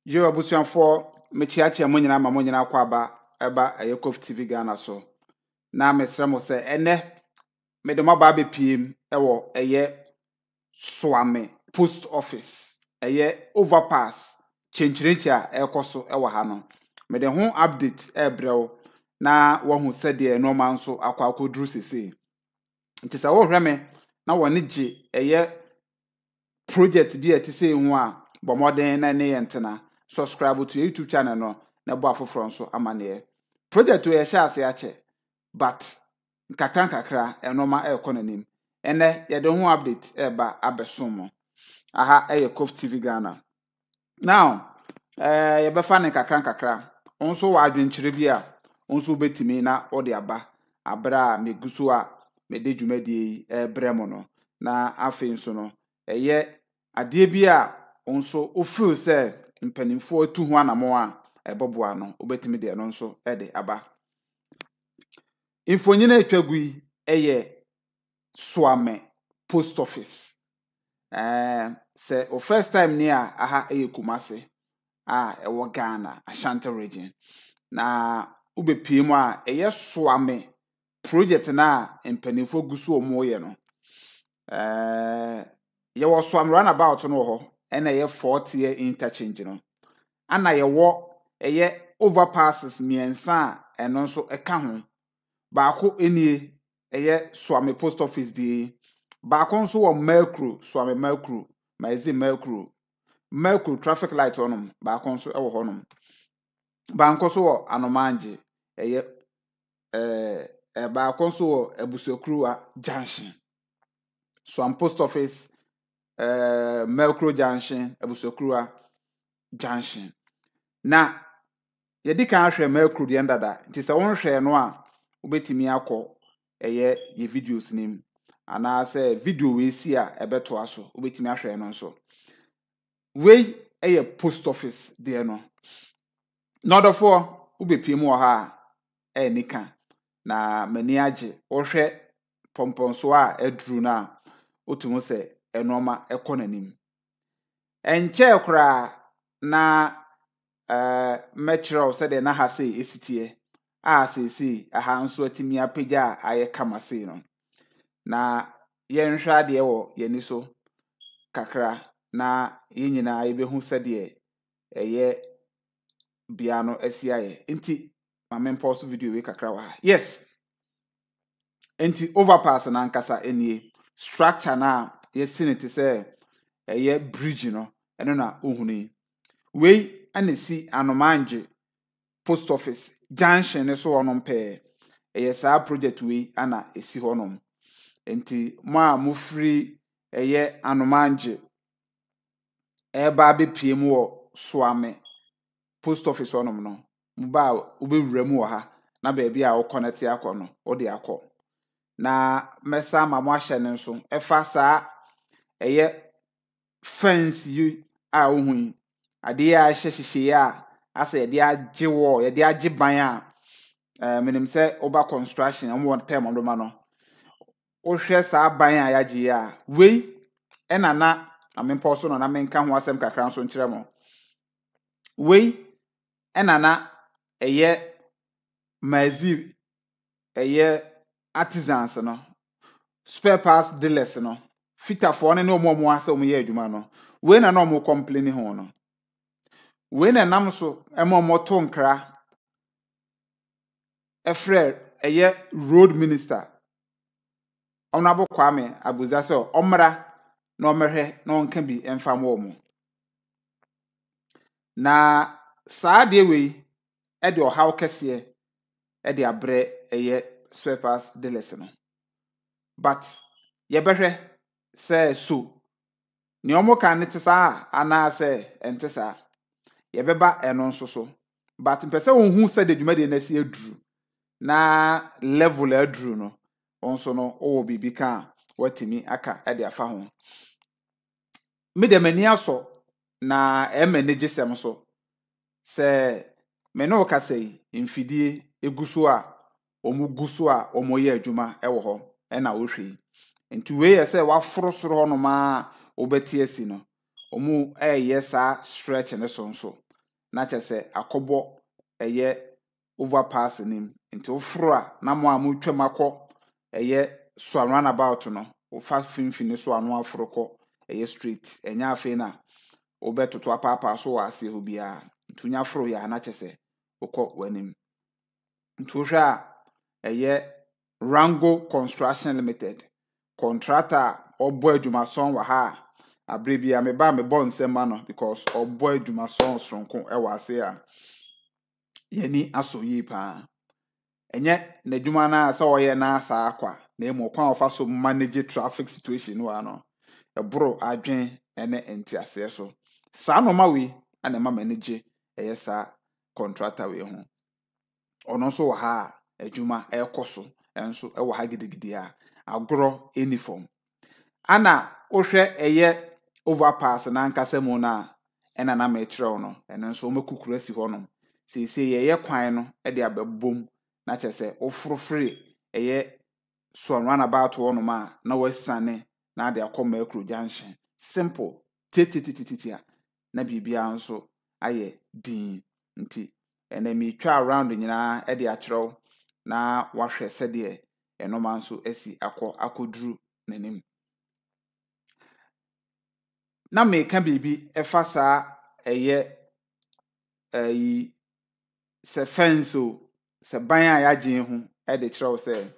Yo abusuafo mechiache mo nyina ma mo nyina kwa eba Ayekof TV Ghana so. Na mesra mo se ene me de maba be piem ewo Swame post office overpass chenchirencha ekoso ewo ha no. Me de ho update ebrew na wo hu se de no man so akwakodru sese. Nti se wo hwe me na woni gye project bi etise hu a bomoden na ne yentena subscribe to YouTube channel no na bo afoforo nso amane project we sha ase ache but nkakra enoma ekonanim ene ye de ho update eba abesom aha Ayekof TV Ghana now ye be fa ne nkakra onso wa adwenkyere bi a onso betimi na ode aba abra meguso a me de dwumadi bremo no na afi nso no ade bi a onso ofil se mpanimfo atu ho anamo a eboboa no obetimi de no nso ede aba infonyina etwagui Swame post office se o first time ni a aha Kumase a ewo Ghana Ashanti region na ubepiem a Swame project na mpanimfo gusu omoye no ye wo Swame runabout no ho ena 40-year interchange no ana ye wo overpasses miensa eno nso eka ho baako enie Swame post office di baako nso wo Melcro Swame Melcro maize Melcro traffic light onum baako nso ewo honum baako so wo Anomanje baako nso wo Ebusokruwa junction Swame post office Melcro junction Ebusokruwa junction na yedi kan ahwe Melcro de ndada nti se won hwe no a obetimi akọ ye videos nim ana se video we si a ebeto aso obetimi ahwe no nso we post office de no nodofo obepiem wo ha nika na mani age wo hwe pomponso a edru na otumo se enoma ekonanim enche kra na metro said na ha say esitie a say aha nso atimi apagya aye kamase no na yenhwa de wo yeni so kakra na yenyina yebehu sade bia no asiaye enti mame pause video we kakra wa yes enti overpass na nkasa enie structure na yesinete say bridge no eno na ohuni we anesi Anomanje post office junction ne so onom pe saa project we ana esi honom enti ma mufri Anomanje eba be piem wo Swame post office onom no muba obewura mu wo ha na ba bia wo connect akono wo de akọ na mesa ma mo ahye ne nso efa saa fence you a ohun ade a hyehye a asa de agye wo de agye ban a menim se oba construction am one time ndo ma no o hwe saa ban a yagye a we enana amempo so no na menka ho asem kakra nso nkire mo we enana mazi artisans no spare parts dealers no fitafo ne no mo asa mo ye adwuma no we na no mo complain ho no we na nam so moto nkra efre road minister Honorable Kwame Abuza se omra na omehwe na onka bi enfam wo mu na saa de we de ohaw kese de abre spare parts dealers no but ye behwe se so ni omo kan ne tesa ana se entesa ye beba eno nso so but mpese won hu se de dwuma de na si aduru na level aduru no onso no owo bibi kan watimi aka de afa ho me de mani aso na manage sem so se me no ka sei mfidie eguso a omuguso a omoye adwuma ewo ho na wo hwe nti we ye se wa forosoro ho no ma obeti asi no omu saa stretch ne so nso na kyese akobo eye overpass nim nti ofro a na mo amutwam akọ eye so runabout no o fa finfini so anu afrokọ eye street enya afi na obetoto apapa so wa ase ho bia ntunya fro ya na kyese okọ wanim ntuhwa eye Rango Construction Limited contractor obo adwumason wa ha abrebia me ba me bon nsema no because obo adwumason sonko e wa ase a yeni aso yi pa enye na adwuma na asa oye na asa akwa na emo kwa ofa so manage traffic situation wa no ebro adwen ene entiase so sa no ma we ana ma manage eye sa contractor we ho ono so wa ha adwuma ekoso enso ewo ha gidigidi a agro uniform ana ohwe eye overpass na nkasa mu na ena na ma ekire no eno nso omekukura si honom sese ye kwan no e de abebom na kyese ofrofre eye so runabout honom a na wasane na de akoma akru junction simple titititititia na bibia nso aye din nti ena mi twa around nyina e de akire na wahwe sede enoma nso asi akoduru nanim na me ka bibi efa saa eye se fenso se ban a yagye hu e de kire wo se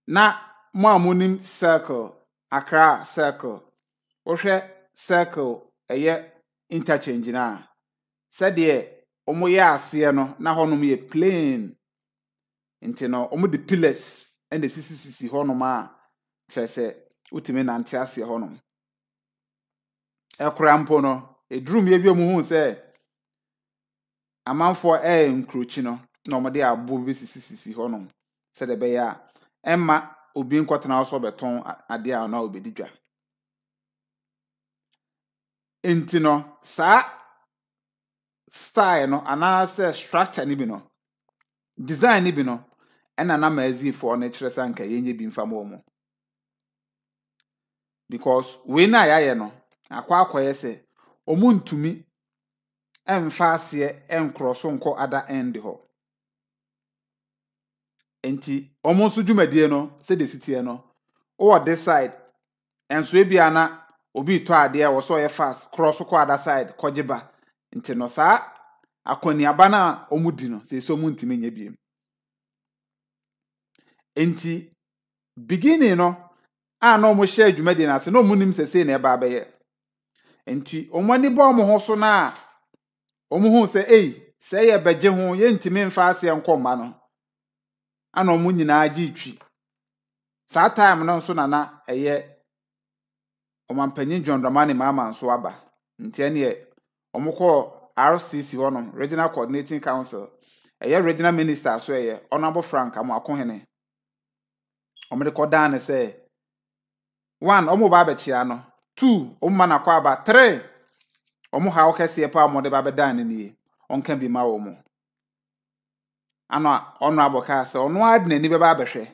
na mo amonim circle Accra circle wo hwe circle eye interchange na sede omo ya ase no na honom ye plain nti no omo de pillars and the sisi honom a kire se utime na nte ase honom ekura mpo no edrum ye bi omo hu se amanfo nkrochi no na omo de abo bi sisi honom se de be ya emma obi nkotena so beton ade a na obedi dwa enti no sa style no ana se structure ni bi no design ni bi no ena na mazi for na kire sanka yenye bi mfa mo because we na yaye no akwa se omuntumi emfa ase enkroso nko ada end ho enti omonso dwumadie no se de sitie no o this side enso ebia na obi to ade wo so ye fast cross ko ada side kogiba enti no sa akoni aba na omudi no se so muntimi nya biem enti beginning no a no mo share dwumadie na se no munim sese na eba abaye enti omani ba omo ho so na omo hu se se ye beje ho ye ntimi mfa ase enkomma no ana omo nyina agi twi sa time no so na eye omampanyin John Dramani Mahama nso aba nti ene omo ko RCC hono Regional Coordinating Council eye regional minister so eye Honorable Frank Amoakohene omo de kodan se 1 omo ba bechia no 2 omo mana kwa aba 3 omo ha okese pa omo de ba bedan ni onka bi ma omo ano ono aboka se ono ad nani be ba behwe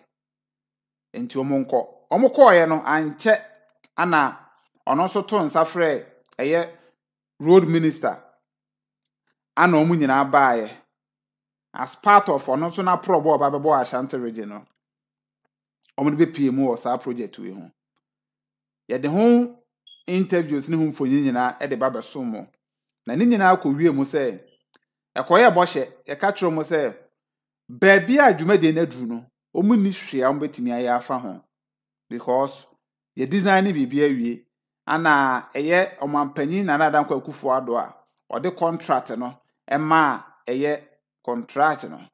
enti omo nko omo koye no anche ana ono so to nsafre eye road minister ana omo nyina baaye as part of ono so na probo ba bebo Ashanti region no omo de be PM o sa project we ho ye de ho interviews ni ho mfonyi nyina e de ba besom na ni nyina akowie mu se ekoye bohye ye ka kiro mu se baby adwumade na duru no omo ni hwea omo betimi aye afa ho because ye design ni bibia awie ana eye omampanyin na nada nkwa akufo ado a ode contract no ema eye contract no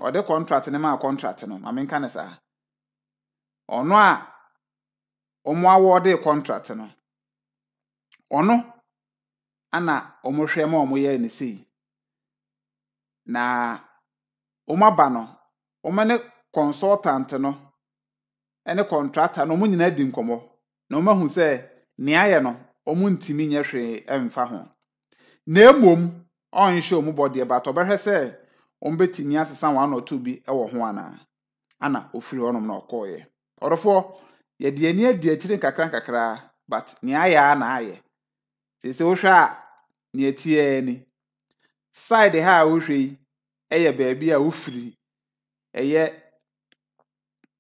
ode contract ne ma contract no amenka ne sa ono a omo award contract no ono ana omo hwe ma omo ye ne sei na omo aba no omo ne consultant no ene contractor no omo nyina di nkomo na omo hu se ne aye no omo ntimi nye hwe emfa ho na emom on show omo body ba to behwe se omo betimi asesa 1 or 2 bi ewo ho ana ofiri honom na okoye orofo ye de ani adi akire kakra but ne aye na aye sese wo hwa ne atie ni side ha wo hwe eye baabi a wo free eye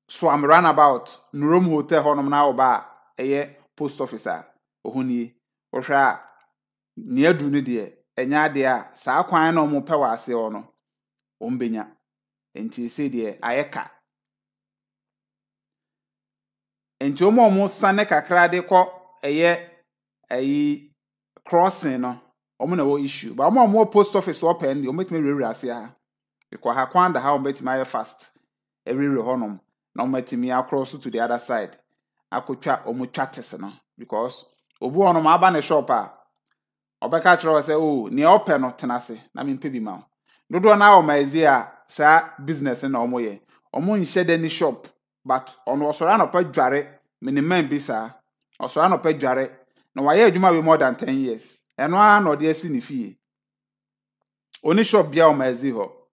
Swam Runabout Nurom Hotel honom na oba eye post office a ohuni wo hwe a ne adu ne de enya ade a saa kwan na omo pe wa ase ho no ombenya enti ese de ayeka enti omo sane kakra de ko eye ayi crossing no omo na wo issue ba omo post office open de omo metime rewre ase ha because ha kwan da ha omo metime aye fast everywhere honom na omo metime across to the other side akotwa omo twates no because obu onom aba ne shop a obeka kiro say oh ne open no tenase na me mpe bi ma dodo na o maize a sa business na omo ye omo nhye de ni shop but ono osora no pa dware minimum bi sa osora no pa dware na waye adwuma we more than 10 years eno a na ode asi ni fie oni shop bia o maize ho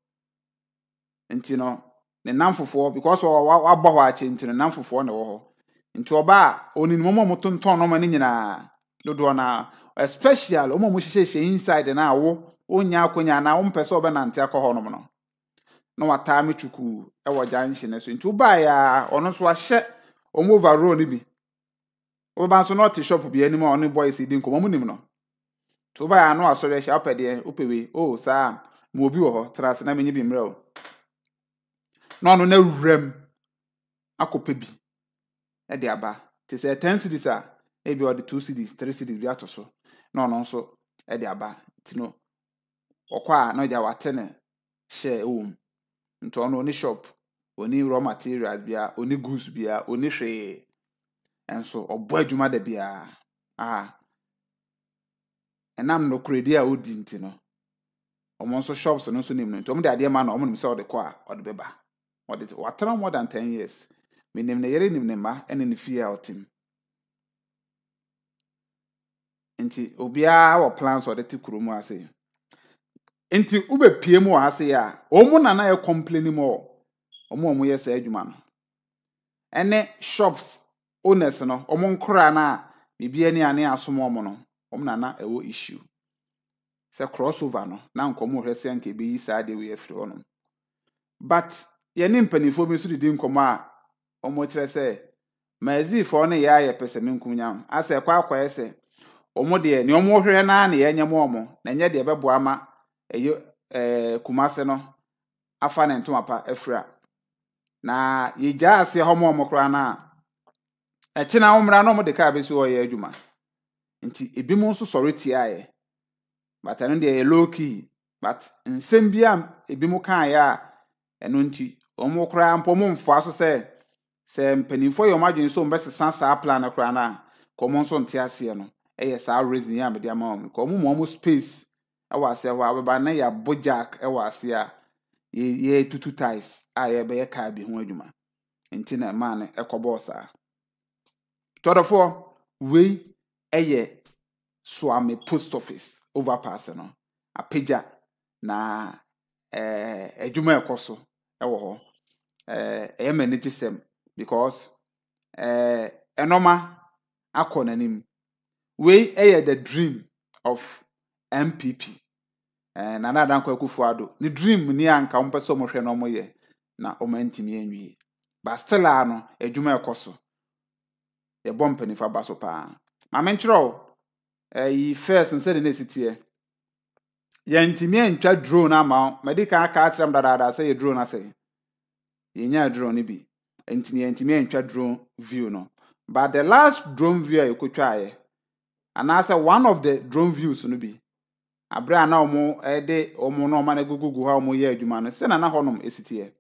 nti no ne namfofo because wa bɔ ho ache nti ne namfofo na wo ho nti oba oni momo motonton no ma ni nyina dodo na especially omo mo hyehyɛ inside na wo onya akonya na wo mpɛ sɛ obenante akɔ no no na wata me chuku e wo janhye ne so nti uba ya ono so ahye omo overall ni bi oba so not shop bi anim a ono boys di nkomo mu nim no to uba ya no asɔre hye apɛde opewe o saa mo obi wo ho trase na menye bi mra o no na wurem akɔpɛ bi e de aba te say 10 cities a e bi or the 2 cities 3 cities bi ato so no nso e de aba ti no okwa no ja watene share nti ono oni shop oni raw materials bia oni goods bia oni hwe enso obo adwuma da bia enam no kredi a odi nti no omo nso shops no nso nim no nti omo de ade ma na omo nim se ode kwa ode beba ode watara more than 10 years minim ne yere nim ne ma ene ne fie a otim nti obia wo plans ode ti kuromu ase nti ube pie mu ase ya omo na ye complain mo omo ye sa adwuma no ene shops owners no omo nkora na bibia ni ane asom omo no omo na ewo issue se crossover no na nkomo hwese anke be yi sa de we afri hono but ye ni mpanifo bi so didi nkomo a omo kire se mazifo no ya ye pese menkum nyam ase kwa akwa ese omo de ni omo hwere na na ye nyam omo na nye de bebo ama kumase no afa ne ntomapa afra na yegya ase homo omokra na echina umra no mo de ka be so oye adwuma nti ebimu nso sori tiaye but anu de low key but nsem bia ebimu kan ya enu nti omokra ampo mo mfo aso se mpanimfo yo madwen so mbesesa saa plan akra na komo nso nte ase no eye saa reason ya me de ama o ko mo space awa ase ho abeba na ya bojak ewa ase a ye tutu ties a ye be ka bi ho adwuma nti na man ekobo saa todofo we eye Swami post office overpass no apeja na adwuma ekoso ewo ho e manage sem because enoma akonanim we eye the dream of MPP na nadan Akufo-Addo ni dream ni anka ompese mo hwe no mo ye na o mantimi anwie but still ano adwuma ekoso ye bompa ni fa baso pa ma menkyerɛw yi first nse de sitie ye ntimi antwa drone ama medical aka atrem dada say drone ase ye nya drone bi ntimi antwa drone view no but the last drone view you could try and I say one of the drone views no bi abra na omo de omo no ma na gugugu ha omo ye adwuma no se na honom esitie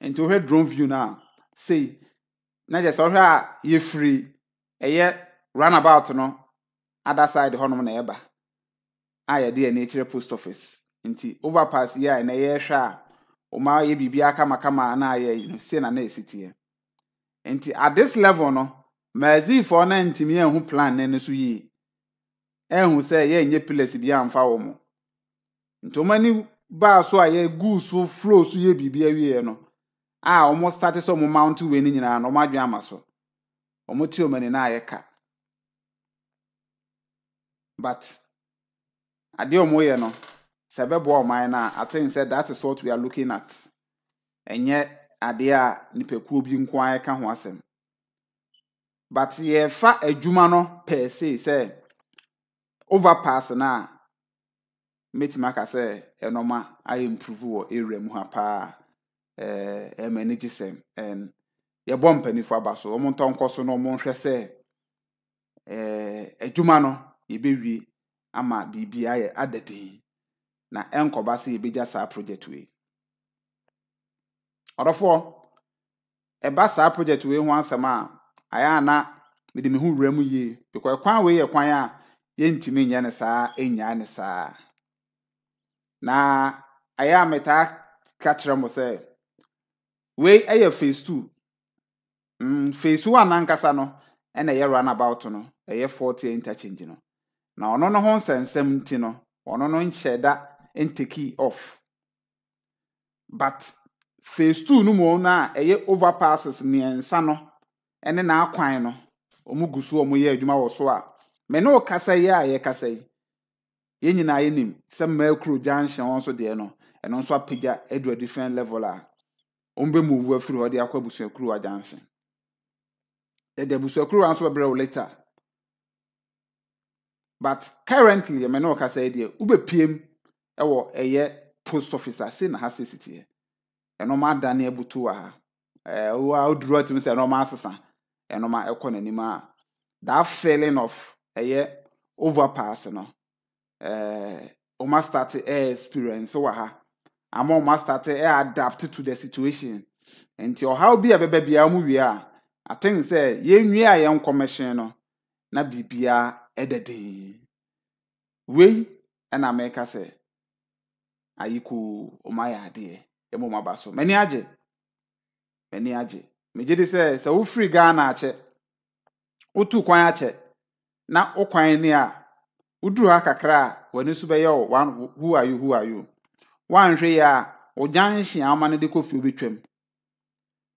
enti we drone view na say na je so hwa ye free eye runabout no other side honom na eba aye de na kire post office enti overpass ya na ye hwa o ma ye bibia kama na aye no se na esitie enti at this level no mazifo na ntimi ehu plan na so yi ehu se ye nye place bia amfa wo mo ntomani ba so aye gusu flow so ye bibia wie no almost start so mo mount we ni nyina no madwe amaso omo ti omani na aye ka but ade omo ye no se bebo oman na I think said that is what we are looking at enye ade a nipekuo bi nko an ka ho asem but ye fa adwuma no per se overpass na metima ka se enoma I improve wo area mu ha pa manage sem and ye bom panifo abaso omo ntonkoso no omo hwɛ se adwuma no ye bewie ama bibia ye adadin na enkoba se ye beja sa project we orofo eba sa project we ho asem a aya na mede me hu wura mu ye because kwan we ye kwan a ye ntimi nya ne saa enya ne saa na aya meta ka kire mo se we eye phase 2 phase 1 nankasa no ena ye run about no eye 40 interchange no na ono no ho nsensem nti no ono no nhyeda intake off but phase 2 no mo na eye overpasses miensa no ene na akwan no omugusu omoye adwuma wo so a me no kasa ye a ye kasa yi ye nyina ye nim se Makro junction on so de no eno nso apagya edu a different level a ombe move afiri ho de akwa busuakuru junction the busuakuru anso bebre later but currently me no kasa de ube pm ewo eye post office ase na ha city eno ma dane abutu wa ha wo oduro atim se eno ma asesa eno ma ekọ nanima that feeling of eye overpass no o ma start experience wa ha ama o ma start adapt to the situation enti how bi abeba bia mu wi a I think say ye nwi a ye nkomehyen no na bibia edede we na make say ayiku o ma ya de e mo maba so mani age megede say wo free Ghana ache otu kwan ache na okwan ni a uduru ha kakra wani su be ye who are you wan hwe ya ojanhye ama ne de kofi obetwam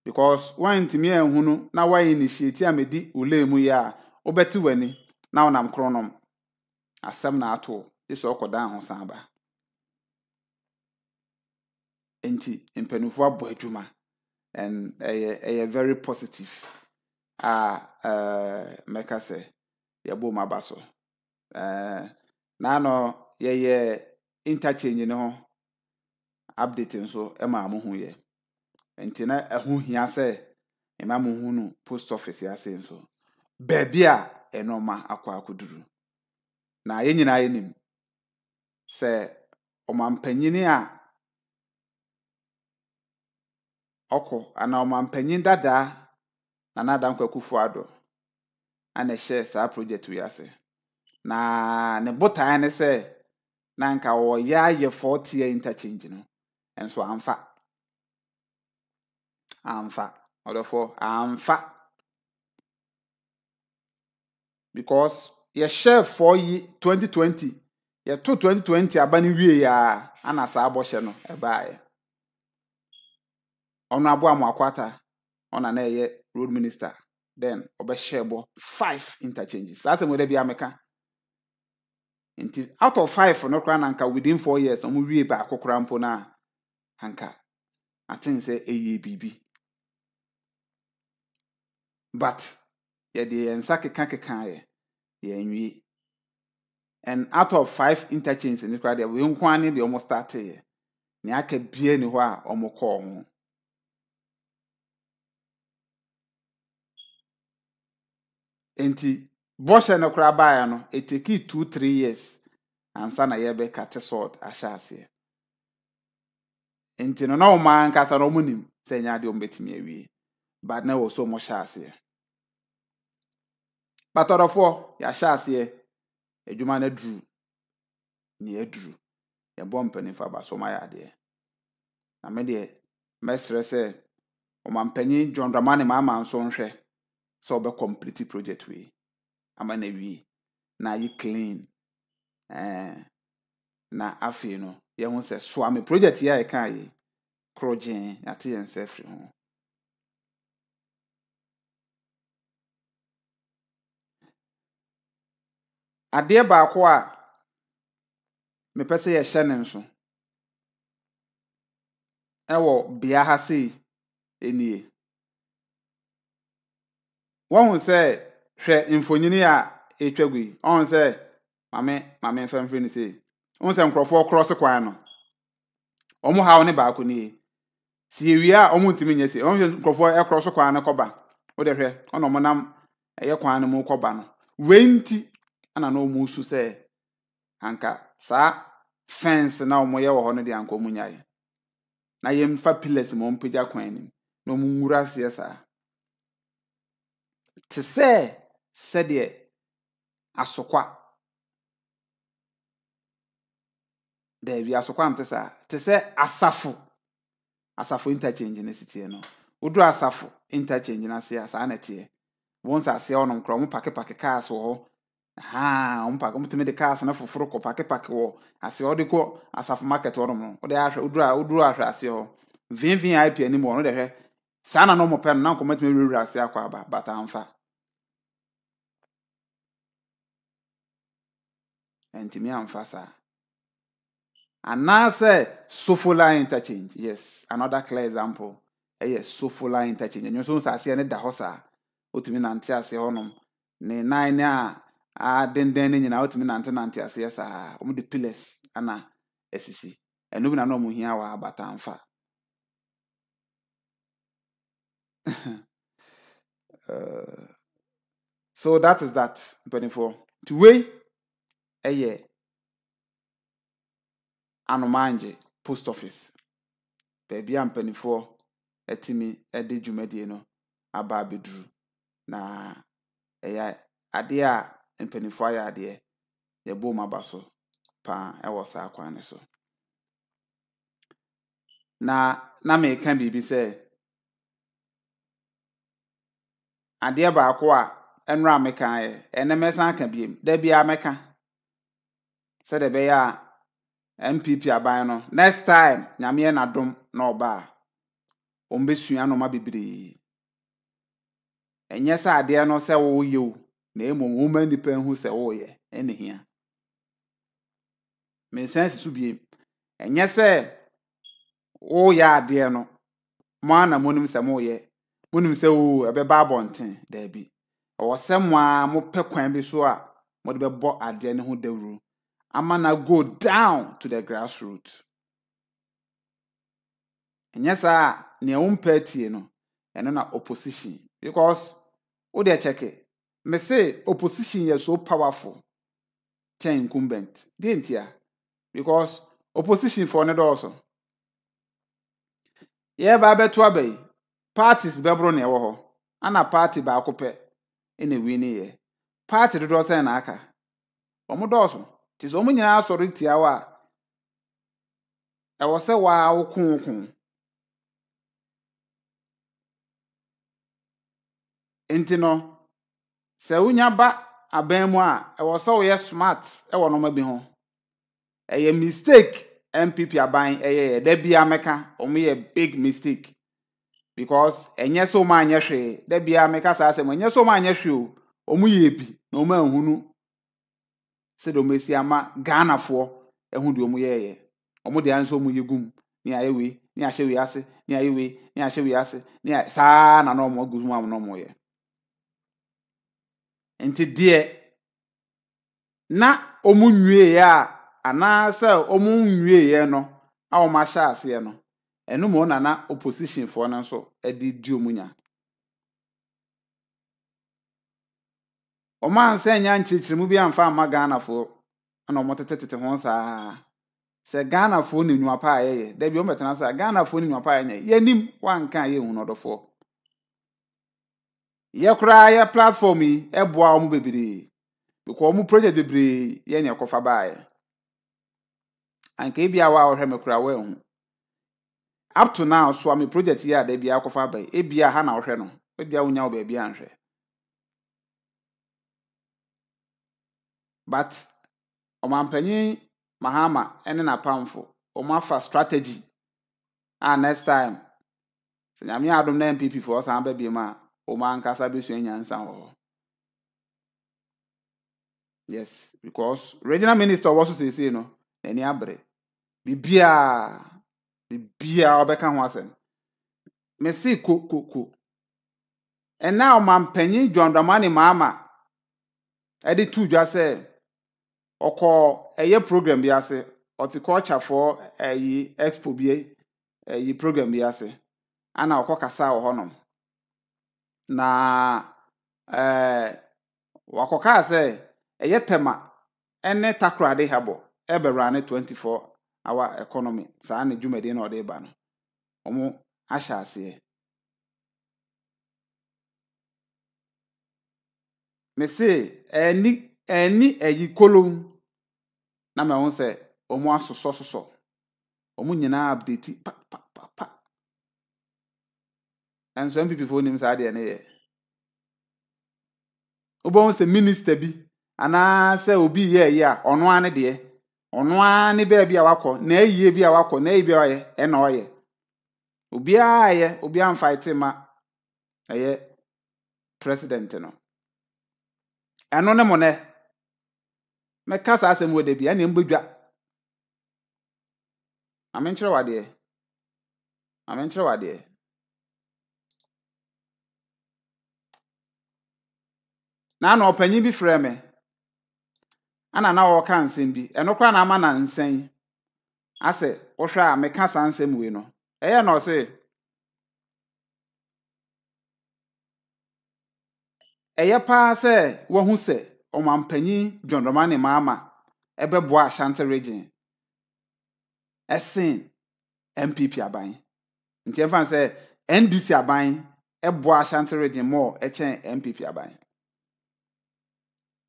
because one ntimi ehunu na why initiate amedi ulemu ya obeti wani na onam kronom asem na ato eso okodan ho san ba enti mpanufo abo adwuma and very positive make say yebo mabaso na no ye interchange ne ho update nso ema mo hu ye enti na ehu hia se ema mo hu no post office ya se nso bebia enoma akwa akuduru na ye nyina ye nim se omampanyini a oko ana omampanyin dada na nada nkwakufu ado ana share sa project we ase na ne botan ne se na nka wo ya ye 40 interchange no enso amfa odofo amfa because ye share for 2020 ye to 2020 abani wie ya ana sa aboshe no ebaaye ono abo amakwata ona na ye road minister then obeshebo 5 interchanges that's the way be ameka nti out of 5 no kra na nka within 4 years omo wie ba akokora mpo na hanka I think say eye bibi but ye de ensa keka ye nwi and out of 5 interchanges in kra de we nkwane de almost started ye ni aka bie ni ho a omo call ho enti boshe no kra ba ya no it take 2-3 years ansa na ye be cut sword ashase enti no na o man kasa no munim se nya de o betimi awie but na wo so mo shase patorofo ya shase adwuma na duru ni aduru ye bompani fa ba so ma ya de na me de mesre se o mampanyi John Dramani ma nso nhwe so be complete project we ama na wi na yi clean na afi no ye hu se so am project ya e kan yi krogen ate yen se free ho ade ba ko a me pese ye hye ne nso ewo bia ha sei enie won se hwe infonyini a etwagui on se mame famfre ni sei on se nkrofo cross kwan no omo hawo ne ba ko ni si ewia omo ntimi nya sei on se nkrofo e cross kwan ne koba wo de hwe ono mo nam eye kwan ne mu koba no wenti ana no mu su se anka sa fence na omo ye wo ho no de anka omo nyae na yem fa pillars mo mpagya kwan ni no mu nwura se sa te se de asokwa Devi asokwa amtesa te se asafo interchange na sitie no wodu asafo interchange na se asa na tie won sa se onom kro mo pake cars wo ho on pake mo teme de cars na foforo ko pake wo ase o de ko asafo market onom no o de ahwe wodu ahwe ase ho VIP ani mo no de hwe sa na no mo pe no na nko mateme wura ase akwa aba bata amfa entimi amfa sa anase Sofola interchange yes another clear example Sofola interchange nyo so ase ne da ho sa otimi nante ase honom ne nine a den ne nyina otimi nante ase yesa omo de pillars ana esisi enu bi na no mo hia wa abata amfa so that is that 24 to way Anomanje post office baby ampanifo etimi ede dwumadie no aba beduru na ade a mpanifo aya ade ye bo mabaso pa ewo sa kwan ne so na me kan bibi se ade ba akwa a enra me kan enemesan kan biem da bia meka se de be ya MPP aban no next time nyame na dom na oba ombesua no ma bibiri enye sa ade no se wo ye o na emom wo ma nipa hu se wo ye ene hia me sense su biem enye se wo ya ade no mo na monim se mo ye monim se o ebe ba bonten da bi o se mo a mo pe kwan bi so a mo de be bo ade ne ho dawru amana go down to the grassroots enyesa ne umpetie no eno na opposition because wo dey check me say opposition is so powerful than incumbent didn't ya because opposition for ne also ye ba beto abai parties bebro na ewo ho ana party ba akope ene wi ni ye party do say na aka omo do so ti so omo nyina asori tia wa ewo se wa okun enti no se unya ba aban mu a ewo se wo ye smart ewo no ma bi ho eye mistake MPP aban eye da bia meka omo ye big mistake because enye so ma anye hwe da bia meka sa asem enye so ma anye hwe o omo ye bi na omo ahunu se do mesi ama Ghana fo ehu de omo ye omo de anso omo yegum ni aye we ni ahye we ase ni aye we ni ahye we ase ni sa na no omo guzum am no omo ye enti de na omo nwie ya ana se omo nwie ye no a o ma sha ase no enu mo na opposition for na so edi di omunya o man se nya nchichirimu bi amfa ama Ghana fo ana o motetete ho sa se Ghana fo ni nwa pa ye da bi o metena sa Ghana fo ni nwa pa ye yanim wanka ye hu no dofo ye kura ye platform yi eboa o mu bebiri because o mu project bebiri ye ne ekofa baaye anka e bia wa o hwe me kura wa hu up to now so am project ya da bia akofa baaye e bia ha na o hwe no e bia wonya o ba bia anhwe but Omampanyin Mahama ene na pamfo omafa strategy next time se nyame adom na MPP for san ba bi ma o man kasa be so nyansa ho yes because regional minister was say no Eni abre. Bibia obeka ho asem. Me si ku. And now mampanyin John Dramani Mahama edi tu dwa se okọ eye program bi ase horticulture for eyi expo bi eyi program bi ase ana okọ kasa wo honom na wakoka se eye tema ene takrade habo ebe run 24-hour economy sa na dwumade na ode ba no omo ahya ase me say eni eyi kolon na me won say omo asoso omo nyina update pa and some people for nim say ade na ye obo say minister bi ana say obi ye a ono ane de ono ane ba bia wakọ na eyiye bia wakọ na eyi oye e na oye obi aye obi am fight ma eye president no eno ne mo ne me kasa asem wo de bia na mbodwa amenkyere wade na na opanyin bi frɛ me ana na wo ka nsɛm bi eno kwa na ama na nsɛn ase wo hwɛ a me kasa nsɛm we no ɛyɛ na ɔse ɛyɛ pa sɛ wo hu sɛ ɔmampanyin John Dramani Mahama ɛbɛboa Ashanti region ɛsen MPP aban nti ɛfa sɛ NDC aban ɛboa Ashanti region more ɛkyɛn MPP aban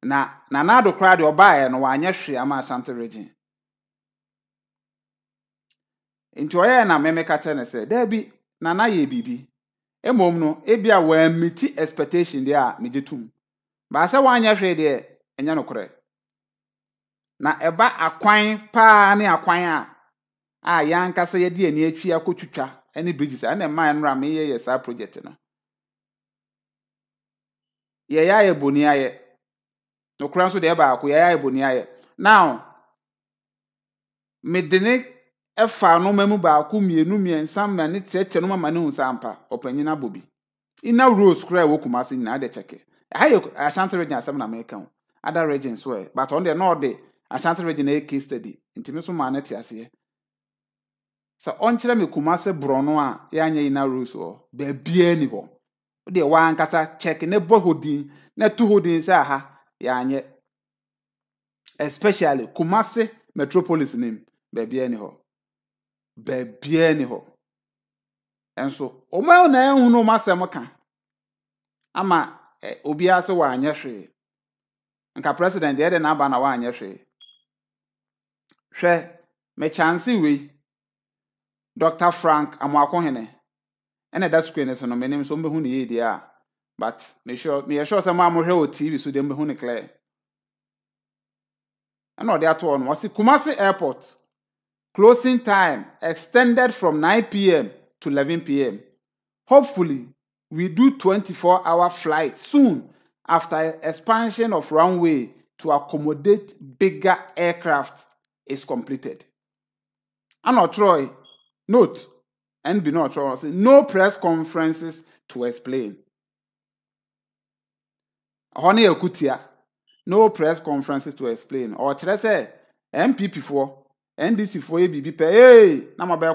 na do kra de obae no wanyɛ hwe ama Ashanti region nti ɔyɛ na memeka kyɛ ne sɛ da bi na ye bibi emom no ebia wa miti expectation de a megetum ba sɛ wanyɛ hwe de ɛnya no korɛ na ɛba akwan pa ne akwan a yankasa ye de ani atwi akotwitwa ɛne bridges ɛna man no ram ye sa project no ye ya ye boni aye no kura nso de ba akọ ya eboni aye now medene efa no mamu ba akọ mienu miensa ma ne treche no mama ne hu sampa opanyina bobi ina rose kura wo Kumasi nyina de cheke aye Ashanti region asem na America other regions were but on the north de Ashanti region e case study ntimi so ma na te ase so onkyere me Kumasi brono a ya anya ina rose o ba bia ni ho de wa nkasa check ne bohodin na tu hodin se aha yanye especially Kumasi metropolis name bebia ni ho enso omo na ehunu no masem ka ama obi ase wa anye hwe nka president de na aba na wa anye hwe me chance we Dr. Frank Amwakohene ene that screen so no menim so mbehu ne yedi a but me sure say ma mo hwe o TV so dem behu ne clear and all that one was Kumasi Airport closing time extended from 9 p.m. to 11 p.m. Hopefully, we do 24-hour flight soon after expansion of runway to accommodate bigger aircraft is completed. And Troy, note, and be not Troy, no press conferences to explain. Honey Okutia. No press conferences to explain. Or say MPP for NDC for ABB pay. Hey, na ma be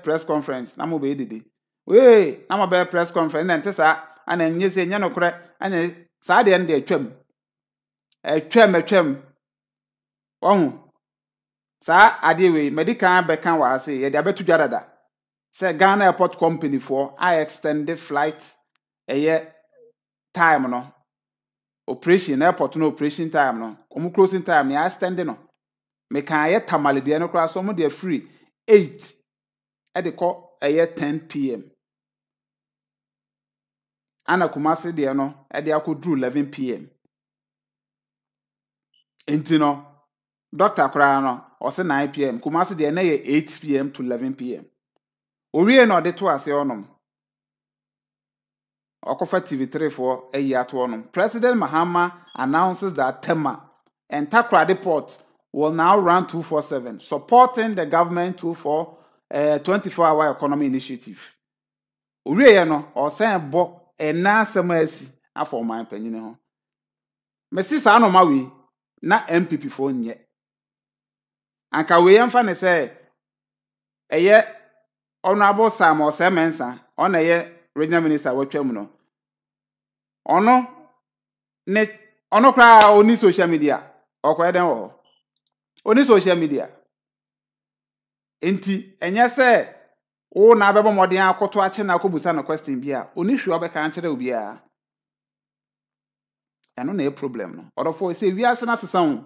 press conference. Na mo be didi. Hey, na ma be press conference. Na ntesa ana nye se nya no kore. Ana sa de nde atwam. Atwam. Ohun. Sa ade we medical be kan wa ase. Ye de abetu dwadada. Say Ghana Airport Company for I extended flight time no. Operation airport no operation time no omu closing time ya extend no me kan ye tamale de no kra so mo de free 8 e de call 10 p.m. ana Kumasi de no e de akodru 11 p.m. enti no doctor kra no o se 9 p.m. Kumasi de na ye 8 p.m. to 11 p.m. Owie no de to ase onom Okofa TV3 for a year to on. President Mahama announces that Tema and Takrady Port will now run 247, supporting the government 24-hour economy initiative. Uriye no, or saying bo ena semesi afọ man penyine ho. Mesi sa no ma we na MPP fo nye. Anka we yemfa ne say eye Honorable Sam Osemensa, on eye regional minister watwam no. Ono kra oni social media, okoye den wo. Oni social media. Enti enye say o na abebo modern akoto ache na akobusa na question bia oni hwe obeka ankyere obi a eno na e problem no odofo say wi ase na sesa hu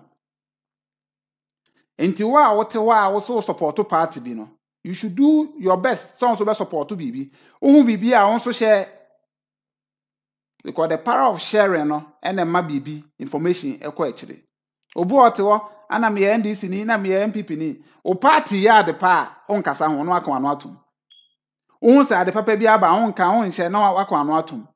enti wa wote wa wo so support party bi no you should do your best so be support bibi ohun bibi a won so share because the power of sharing no and ma bibi information ekọ akire obu otewo ana me NDC ni na me MPP ni o party ya de pa on kasa ho no akọ anu atum ohun se ade papa bi aba on kan on hye na wakọ anu atum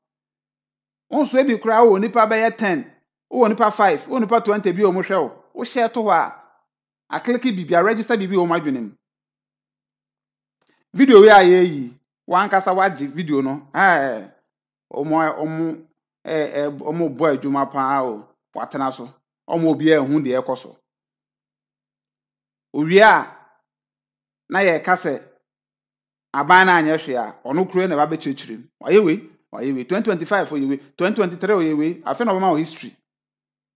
on so ebi kura o nipa be 10 o nipa 5 o nipa 20 bi o mo hwe o share to ho a click bibi a register bibi o madwenem video we aye yi wan kasa waji video no omo boy adwuma pa o watena so omo obi ehun de ekoso owia na ye kase aban na anya hwe a ono kuro na ba be chirichirim wayewe 2025 oyewe 2023 oyewe afi na ma history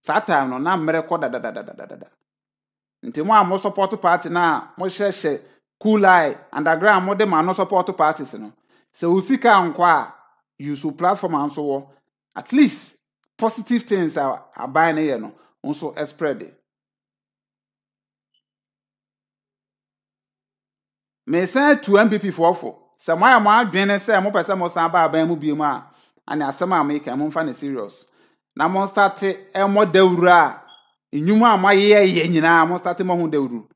that time no na mere ko da nti mo am support party na mo hye cool eye underground mo de ma no support parties no se usika nkwa use platform and so at least positive things are buying here no also spread it. Me say to MPP for se mo adwene se mo pese mo san ba aban mu biem a ana asema make mo mfa na serious na mo start mo dawuru a enyuma a maye nyina mo start mo hu dawuru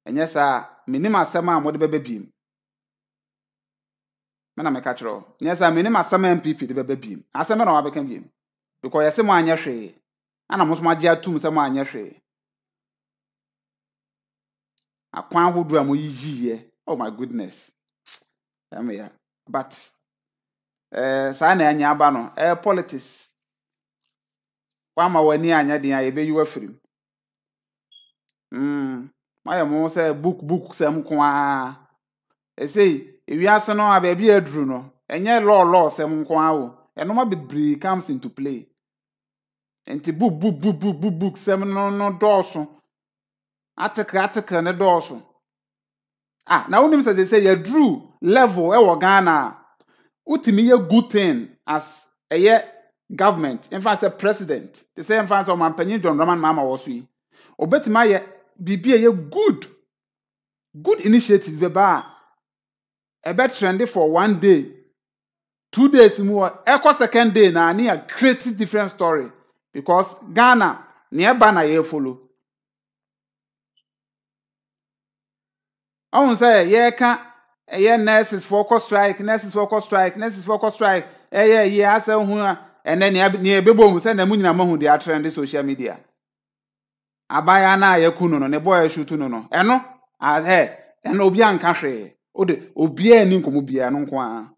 enye sa minim asema mo de bebe biem mena me ka kiro enye sa minim asema MPP de bebe biem asema na wa beka biem because yese mo anya hwe ana mo so magye atum se mo anya hwe akwan hodo a mo yiye oh my goodness ya but sa na anya aba no politics kwa ma wani anya din aye be yiwa firim my mo say book sem kwa say ewiase no ababi aduru no enye law sem kwa o eno ma bibri comes into play enti book sem no doso ataka ne doso na unim say ya drew level e wo Ghana utimi ye good thing as a government in fact say president they say in fact so man panyin John Roman mama wo so yi obetima ye bibia ye good initiative be ba a bet trendy for 1 day 2 days more echo second day na a create different story because Ghana nearby na ye follow I won't say yeah can nurses focus strike yeah say hu and then near bebo say na mu nyina mahu dey trend social media abaya na yakunu no ne boy shoot no eno eno obi anka hwe ode obi ani nkomo bia no nko a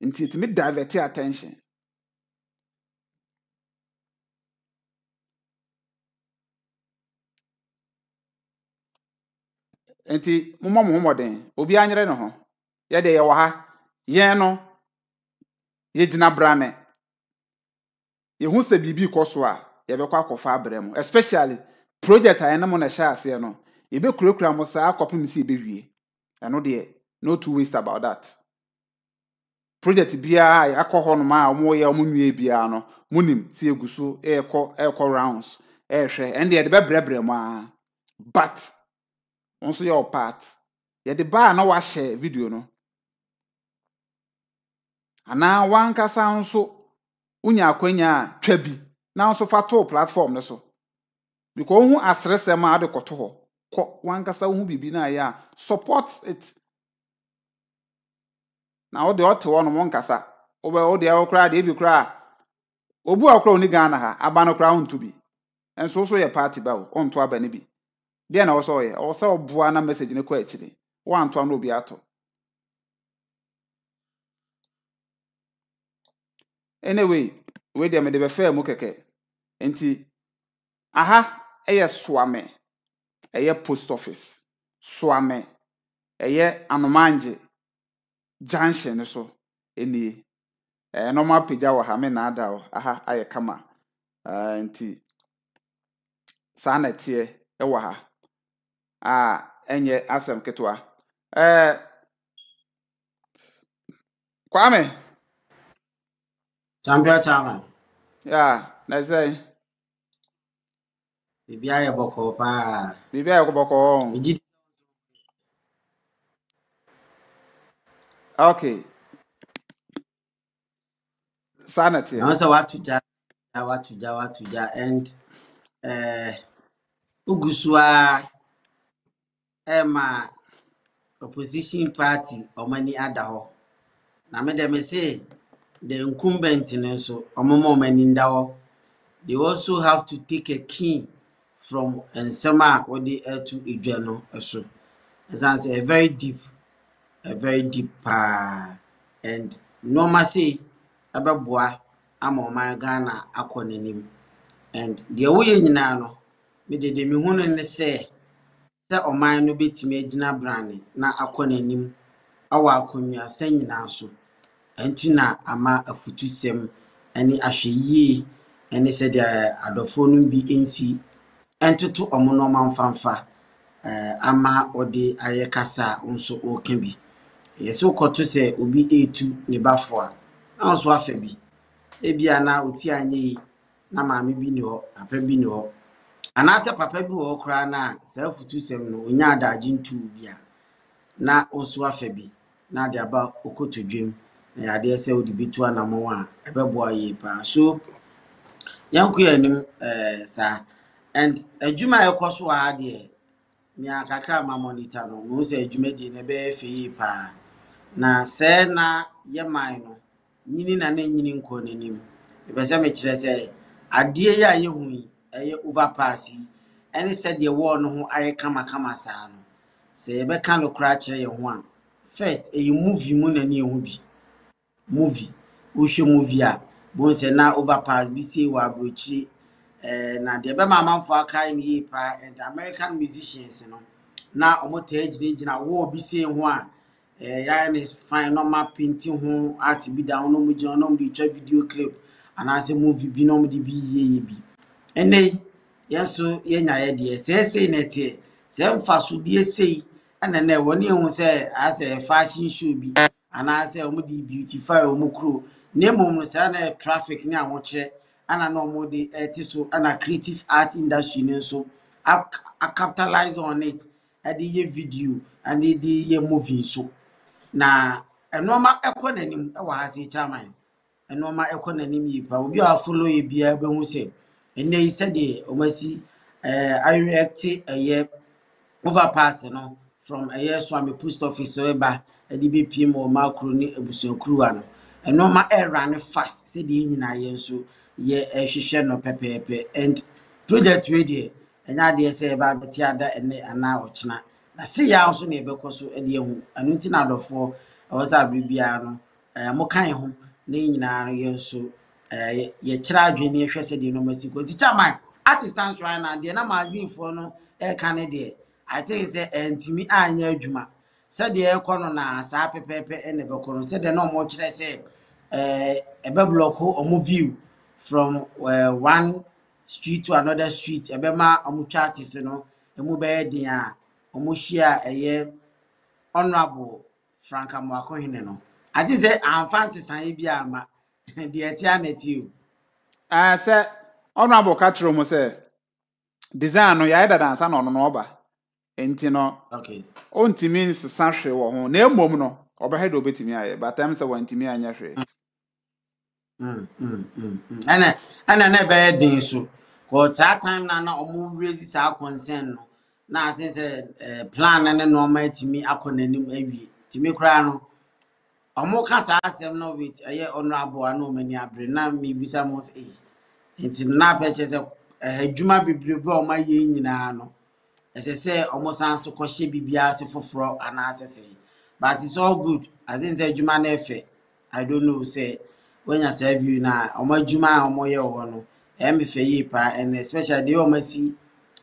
nti it me divert attention enti mo moden obi anyere no ho ye de ye wo ha ye no ye gina brane ye hu se bibi koso a ye be kwa kofa abrem especially project aye na mo na sha ase no ye be kurakura mo sa akopim si be wie eno de no two waste about that project bia akọ no ma mo ye mo nwie bia no munim si eguso ekọ rounds hwe and de be brebre mo a but onso your part ye de ba na wa share video no ana wan kasa nso unya akwanya twa bi na nso fa to platform no so because hu asresem a de koto ho ko wan kasa hu bibi na ya support it na o de ote wo no mon kasa o be o de o kra de bi kra obu akra oni Ghana ha aba no kra onto bi enso so ye party ba o onto aba ne bi de na wo so ye o se oboa na message ne kwa akire wo anto na obi ato anyway we de me de be fa mu keke enti aha eye soame eye post office soame eye anomanje junction so enie normal pagya wo ha me na ada o aha aye kama enti saa na tie wo ha enye asem ketwa Kwame Champion Chama. na say Bibia ye boko pa. bibia yakoboko Miji okay saa na tie na so watuja and ugusua ema opposition party omani adaho. Na me dem say the incumbent so omomo omani ndaho. They also have to take a key from ensema or the to idwano so. As I say a very deep and normal say abeboa ama oman Ghana akọ n'anim and the woye nyina no me de me hu no ne se oman no betimi agina brane na akọ n'anim awa akonwa san nyina so enti na ama afutusem ani ahweyie ani se de adofo no bi ensi entoto omo no manfanfa ama ode aye kasa nso oka bi yeso koto se obi etu ne bafo a anso afa bi ebia na oti anye na maame bi ni ho papa bi ni ho anase papa bi wo kra na sa futusem no onya adaje ntu bia na oso afa bi na de aba okotodwem na yade ese odi bitu anamo a ebebo aye pa so yanku yanim sa and adwuma ekoso a de ni akaka ma monitor no mo se adwuma di na be fe pa na se na yeman no nyini na nyini nko nanim e be se me kire se ade ya ye hu yi eye overpass ene se de wo no ho aye kama kama saa no se be kan lo kra kire ye ho a first e movie mu na ni hu bi movie wo hwe movie a bo se na overpass bi se wa abrochi na de be mamamfo aka ni pa and American musicians no na omota ejina wo bi se ho a ya is fine normal painting ho art bi down no mu jina no mu di video clip and as a movie bi no mu di bi ye bi ene yeso yenya ye de se na tie se mfa so die sei ana na woni hu se as a fashion show bi ana as a mu di beautify o mu kro na mom se na traffic ni anwo kire ana no mu di so ana creative art industry ni so a capitalize on it at the video and the movie so na enoma ekọ nanim e wa hase chairman enoma ekọ nanim yipa obi a follow ye bia be hu se ene yi se de omasi I react overpass no from Swami post office so eba e be pm o makro ni ebusuankruwa no enoma run fast se de nyina ye nso ye hwehwe no pepepe and project we de enya de se eba beti ada ene ana ochina na se ya nso na ebekoso de ehu anu nti na adofo awasa bibia no mo kan ho na nyina no ye nso ye kira adwene hwe se de no masiko nti chairman assistant right now de na mazinfo no e kan de I think say entimi anya adwuma se de ekono na sa pepepe ene bekono se de no mo kire se ebe block omo view from one street to another street ebe ma omo charts no emu be din a omo share honorable Frank Amwakohene no I think say amfancy san bi ama de etia neti o se honorable katro mo se design no ya ida dansa no no oba enti no okay ontimi nsesa hwe wo ho na emom no obehead obetimi aye but time say wantimi anya hwe ana na be din so ko that time na omo raise sa concern no na I think say plan na no ma timi akonanim awie timi kra no Omo kasa asem no with honorable ano mani abre na me bisa mo say nti na peche se adwuma bebrebe o ma ye nyina no ese se omo san so kohye bibia se foforo ana asese but it's all good. I think say adwuma na efe I don't know say when you say you na omo adwuma omo ye wo no me fe yi pa and especially the omo si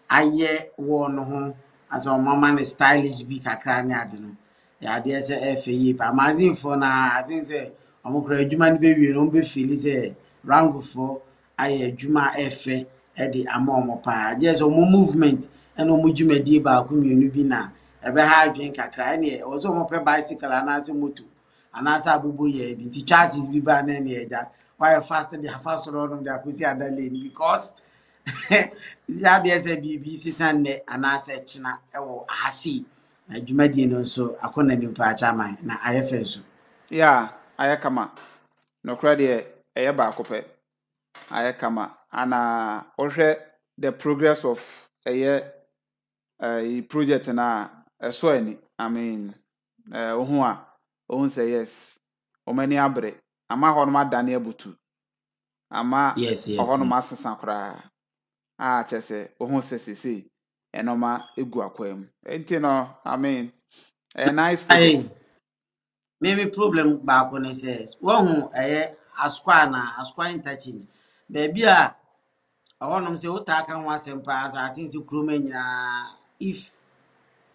aye wo no ho as omo man stylish bi kakra ne ade no ya de say efe yi pa magazine for na I think say omo kra adwuma ne be wi no be feel say rango for aye adwuma efe e de ama omo pa just omo movement and omo dwumadi ba ko mienu bi na ebe ha adwen kakra ne o so omo pe bicycle ana se moto ana sa abubo ye bi ti charges bi ba na ne eja why fast dey fast run dey akosi adale because ya be say BBC sanne ana se china ewo ahasi na dwumadi no so akona nimpa achaman na ayefe so yeah ayakama no credit eye ba ko pe ayakama ana ohwe the progress of project na so ani I mean ohun say yes omani abre ama ho no madane abutu ama yes ho no masesa kra chese ohun sesese enoma egu akwam enti no I mean a nice project. Maybe problem back when it says, one asqua interchange. Baby, I want to say, what I can was and pass. I think you crewman, if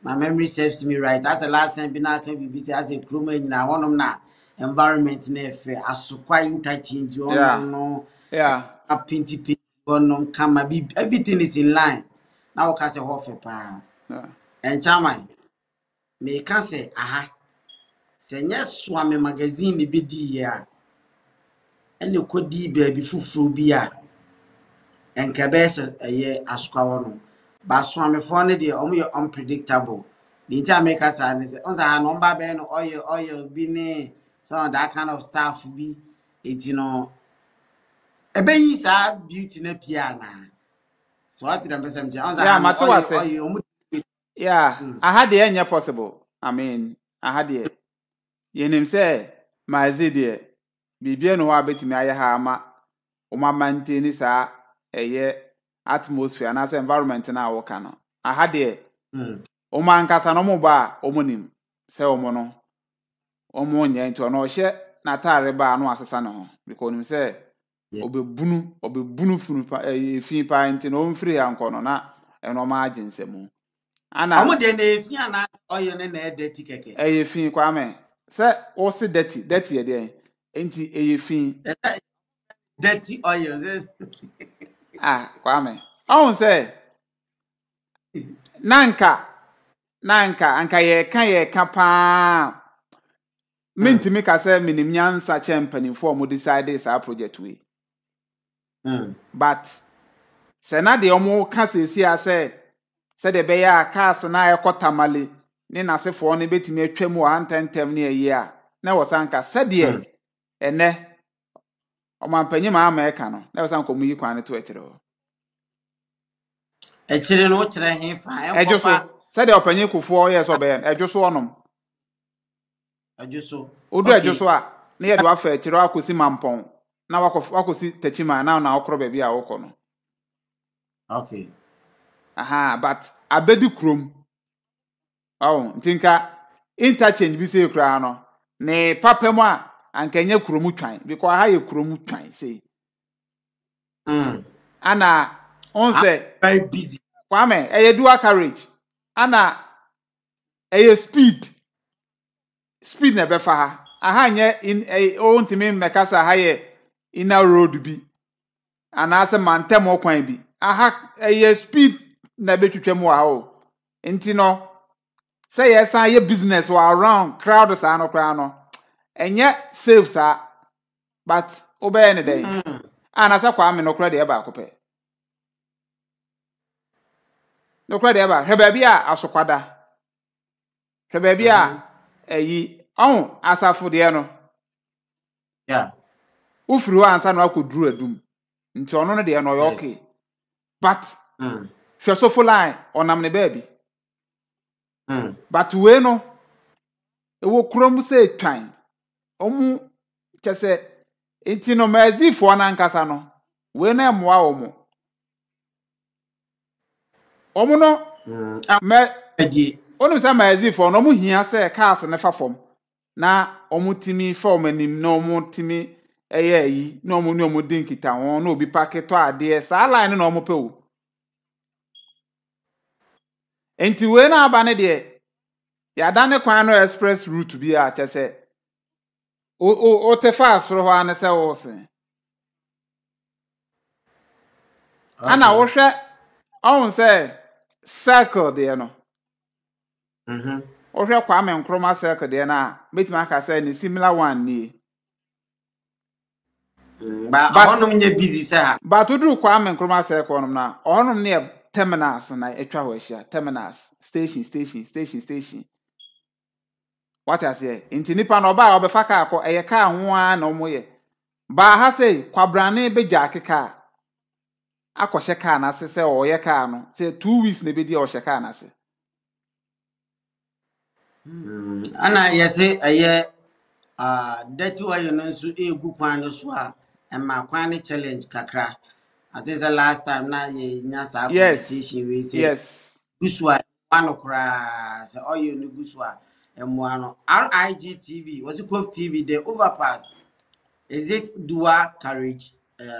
my memory serves me right, that's the last time Bina can be busy as a crewman. I want them now. Environment nefe asqua interchange. No, Yeah. A pinty on come everything is in line. Now, can say, half a pound. Yeah. And Chamai, may can say, aha. Senye swame magazine ni bi di ya ene kodi baabi fufuru bi a enka be se eye asukwa wono ba swame fo ne de omo ye unpredictable the nti america sa ne se on sa ha no mba be no oil bi ne some that kind of stuff bi eti no ebe yi sa beauty na pia na so what them person on sa ha oil omo yeah aha de enya possible I mean aha de yenim se maazi de bibia no wa betimi aye ha ama o ma maintain sa eye atmosphere na environment na awoka no aha de o ma nkasa no mo ba o mo nim se o mo no o mo nya nti ono hye na tare ba no asesa ne ho because nim se obebunu funu pa fi pa nti no mfiri anko no na eno ma agensemu ana omo de na efi ana oil ne na dirty keke fi kwame se o se dirty ye de enti fi dirty oil kwame on se nanka ye ka pa mintimi ka se minim nyansa champion mo decide sa project we but se na de omo ka sesi ase se de be ya cars na ekotamale ni nasefo no betimi atwam o antentem ne ayi a na wosanka se de ene omampanyi ma eka no na wosanka mu yi kwan to ekire ho ekire no kire he fa ejoso se de opanyi kufo yes obe ejoso onom ejoso odu ejoso a na ye de wa fa ekire akosi mampon na wakosi tachima na okro ba bi a wokọ no okay aha but abedi krom ntinka interchange bi se kra no ne papem a ankanye krom twan because ha ye krom twan say ana on say very busy kwame eye dual carriage ana eye speed na befa ha aha nye in o ntimi mekasa ha ye ina road bi ana ase mantem okwan bi aha eye speed na betwetwam wa ho enti no say yes ye business wa around crowd sa no kra no enye safe sa but obey ne dey ana sa kwa me no kra dey ba akopɛ no kra dey ba hweba bi a asokwada hweba bi a eyi asafo dey no yeah ufuru ansa no akoduru adum nti ono no dey no yo okay but hwesofo line onam ne ba bi but we no ewo krom say twan omu chese enti no mazifo na nkasa no we na emoa omu no me Adi. onum sa mazifo no mu hia se cars ne fafom na omu timi form anim na omu timi eye yi na omu ni omu dinkita won na obi paketo ade sa line na omu pe o enti we na aba ne de ya dane kwan no express route bi a chese o te fa asoro ho ane se wo se ana wo hwe on se circle de no wo hwe Kwame Nkrumah circle de na metima aka se ni similar one ni Ba honum nye busy sa. but duru Kwame Nkrumah circle no na honum ne terminals na etwa ho ahia terminals station what I say inti nipa no ba obefa ka akọ eye ka ho a na omoye ba ha sei kwabrane be jakeka akọhye ka na se oye ka no se 2 weeks na be di ohye ka na se Ana yese aye dirty way no nso egu kwan no so a ema kwan ne challenge kakra. I think the last time na ye nya sa competition we say yes guswa anokra say oyo no guswa emuano RIGTV was it Cove TV the overpass is it dual carriage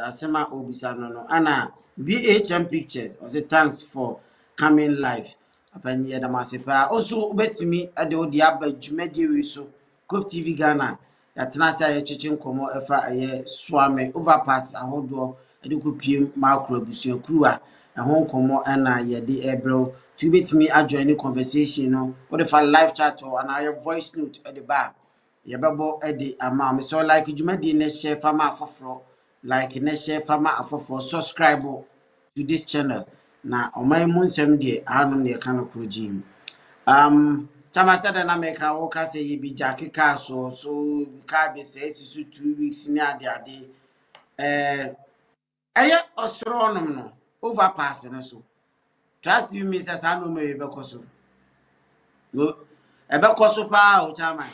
asema obisa no ana BHM Pictures was it thanks for coming live apani ya damasefa also betimi ade odi abadwumade we so Cove TV Ghana yatena say ayechichi nkomo efa aye swame overpass ahodo ade ko piem makro abusuan kruwa ehon nkomo na ye de ebro to betimi adjoin conversation no what if a live chat or an voice note at the bar ye bebo ede ama me so like dwumade ne share fama afoforo like ne share fama afoforo subscribe to this channel na omai mu nsem de anom ne kan krojin chama said na make ka woka say ye bi jake ka so ka be say su 2 weeks ni ade eye osoro nom no overpass no so trust you me say sa no me be koso go ebe koso pa o chama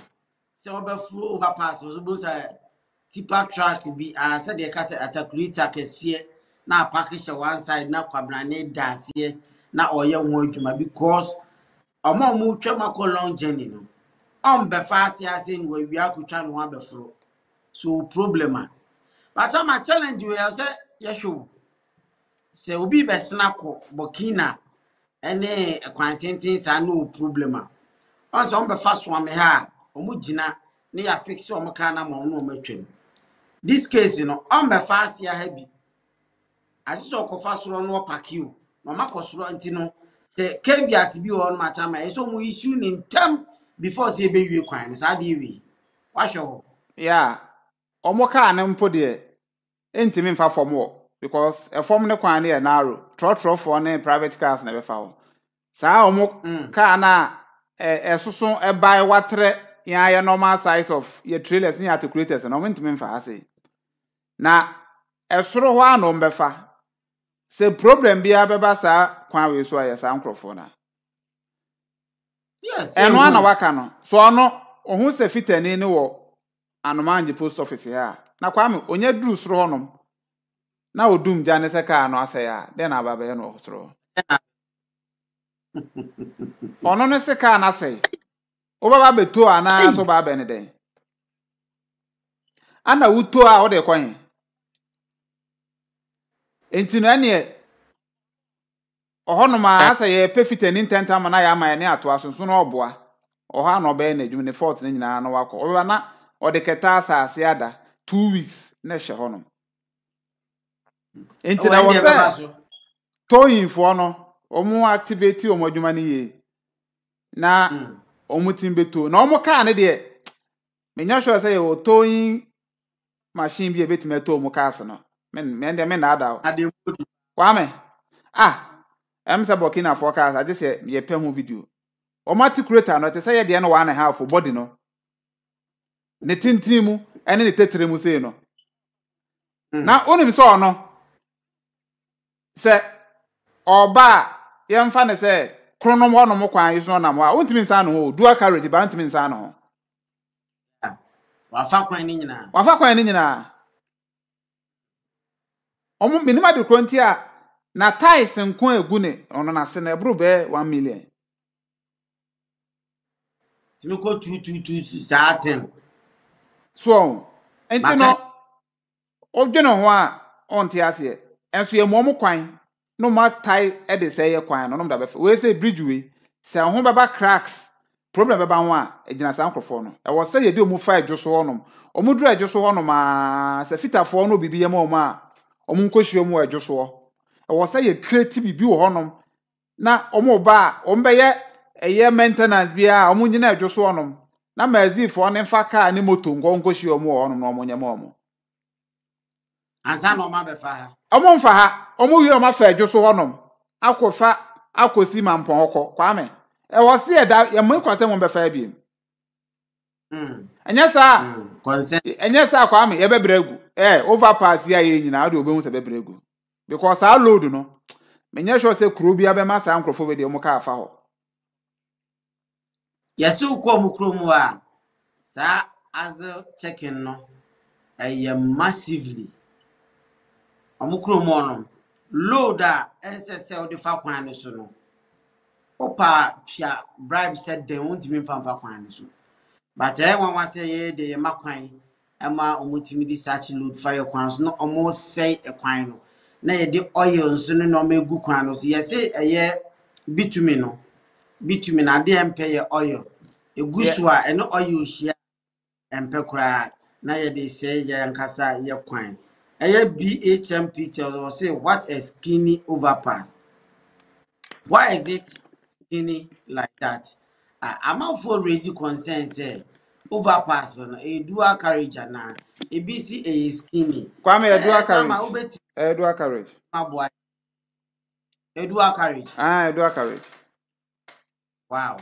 say obefu overpass so bo say tipa track bi said dey ka say atakulita kese na park she one side na kwabrane dasie na oye ho adwuma because omo twema ko long journey no be fast ase no wi akutwa no abefro so problem but my challenge we say yesho se obi besna ko Burkina ene kwantentin sa no problem on so be fast one me ha omu gina ne ya fix omu ka na ma no matwem this case on be fast ya ha bi asiso ko fast ro no pack you no makosoro anti no the caveat bi on ma chama e so mu issue in term before say be wie kwan sa de wi wa hwe yeah omo ka na mpo de entimi mfa form wo because a form ne kwan na narrow trotro for ne private cars na be fa wo sa omo ka na esoso e buy watre ya normal size of your trailers ni articulators na omo entimi mfa ase na esoro ho ano mbefa se problem bia beba sa kwan we so aye sa nkrofo na yes eno ana waka no so ono ohun se fitani ni wo Anomanji post office ya na Kwame onye duru soro honom na odum jane se ka no ase ya den aba be no soro ono ne se ka na se o baba beto ana so ba be ne den ana wuto a o de kwan enti no ene ohonom a ase ye pefitani ntenta ma na ya ma ne ato aso no oboa oha no be na dwum ne fault ne nyina no wakọ o na o de keta asase ada 2 weeks na hye honom enti na wo se toyin fo no omo activate omo adwuma ne ye na omo timbeto na omo ka ne de menya sure say o toyin machine bi ebetimeto omo ka ase no men de men na ada Kwame se Burkina forecast I just say ye pe ho video omo articulator no te say ye de no 1.5 body no ne tintimu ene ne tetremu sei no na onim so no se oba ye mfa ne se kronom honom kwan yiso na mo a ontimi nsa no ho dual carriage ba ontimi nsa no ho wafa kwan ni nyina wafa kwan ni nyina omo minima de kronti a na ties nko egu ne ono na se na ebro be 1 million timi ko 222 saa 10 so enti no odwene ho a onte ase enso ye mo kwan no ma tie e de say ye kwan no da be we say bridge we se ho baba cracks problem beba ho a egina san krofo no e wo say ye de omu fa adwoso honom omu dura adwoso honom a se fitafo no bibi ye ma omu a omu nkohwe omu adwoso e wo say ye create bibi wo honom na omu ba omu be ye eye maintenance bia omu nyina adwoso honom na mazifo ne fa car ne moto nkohwe omu honom no omu nyema omu ansa no ma be fa ha omu mfa ha omu wi omu fa adwoso honom akofa akosi mampon hokọ kwame e wo se e da ye mo kwase mo be fa biem enya sa consent enya sa kwame ye bebregu overpass ya ye nyina ade obehun se bebregu because our load no menye sure say kuro bia be ma sa nkrofo we de omu ka afa ho yesu ko mu kromu a sa as checking no massively omukromu ono load a ensese o de fa kwan ne so no opa tia bribe said they won't even fa kwan ne so but one was say de ye makwan ema omutimi di search load fire kwan so no almost say e kwan no na ye de oil nso no megu kwan no so ye say eye bitumi na de empe ye oil egusu a eno oil hia empe kura na ye de say ye nkasa ye kwan eye BHM picture or say what a skinny overpass. Why is it skinny like that? I'm out for raising concern say overpass on a dual carriage na a BC a skinny. kwame Eh, dual chama carriage ubeti dual carriage maboy a dual carriage. dual carriage Wow.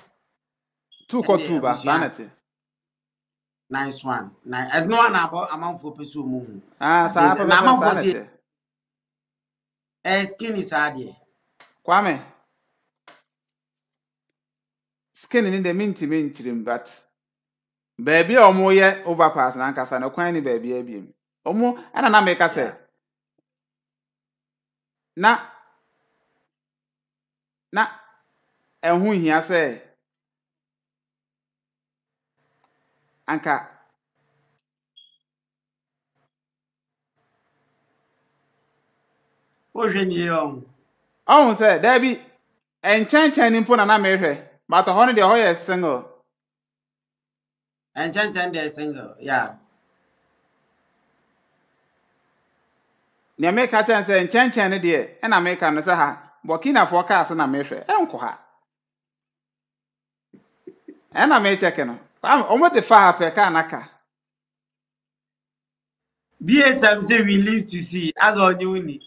2 ba sanity Nice one. Nice. I know an about amount for pursue moon. sa pa Na be amount for sanity say a skinny sadie. kwame skin ni de minti mintirim but baby omo ye overpass na nkasa na kwan ni baby abiem omo ana na make say na ehun hia say anka O hwani yon. ohun say there be enchanchen ni mpo na mehwe but ho ne de ho ye single And chan they single. Yeah. ne make ka chan say enchanchen ne de e na make no say ha Burkina for cars na mehwe enko ha e na me check no omo de fa pe ka naka BHM say we live to see as on you.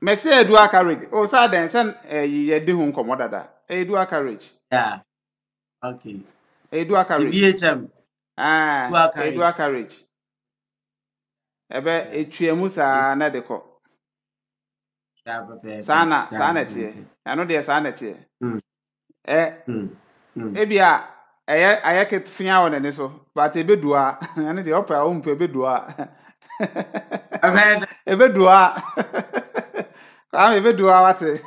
me say dual carriage o sa den sen ye di hu nkomo dada dual carriage Yeah. Okay. dual The carriage BHM dual dual carriage. carriage ebe etuemu sa na de ko Yeah, pepe. sana tie ano de sana tie Mm. ebia ayake tfia wona ne so but ebedua ano de opa o mpe ebedua Amen. ebedua kwa ebedua wate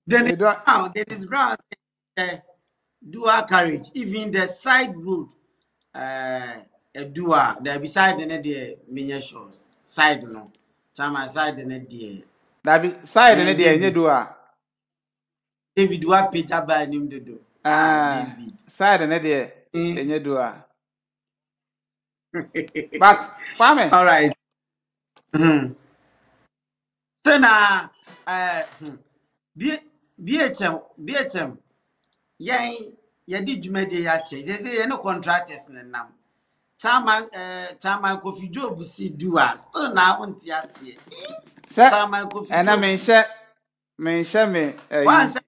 Then edua now Dennis Brown say dual carriage. Even the side road, a dual. There beside the mini shows. Side no. Chama side the da bi side ne de enye David. dua David dual page by him do. David. side ne de enye dua but kwame All right. So now, BHM, yeah, did dwumadi ya che. Say you no contractors nam. Chairman Kofi Job si do still now on tiasie. se Chairman Kofi ena Job. menhye me Once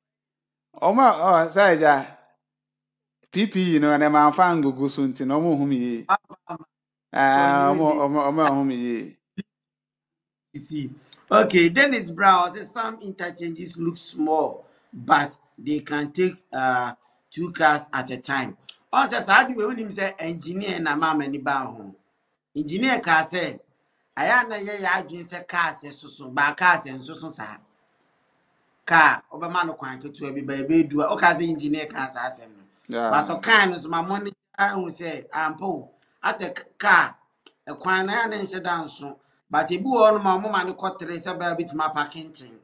oma say ja PPE no na ma fa ngugu so nti no mo hum yi omo hum yi you see. Okay, Dennis Brown says some interchanges look small, but they can take 2 cars at a time. On says I do when him say engineer na mama ni ba ho. Engineer ka say aya na ye ya adwin say car say so ba car say so sa. Car obama no kwan ketu bi ba be du o ka say engineer ka sa asem no. But o Yeah. kan no so ma money who say ampo as a car e kwan na ya na nhyɛ da nso but ebi wo no ma mo ma ne kɔtere say ba bit ma parking chain.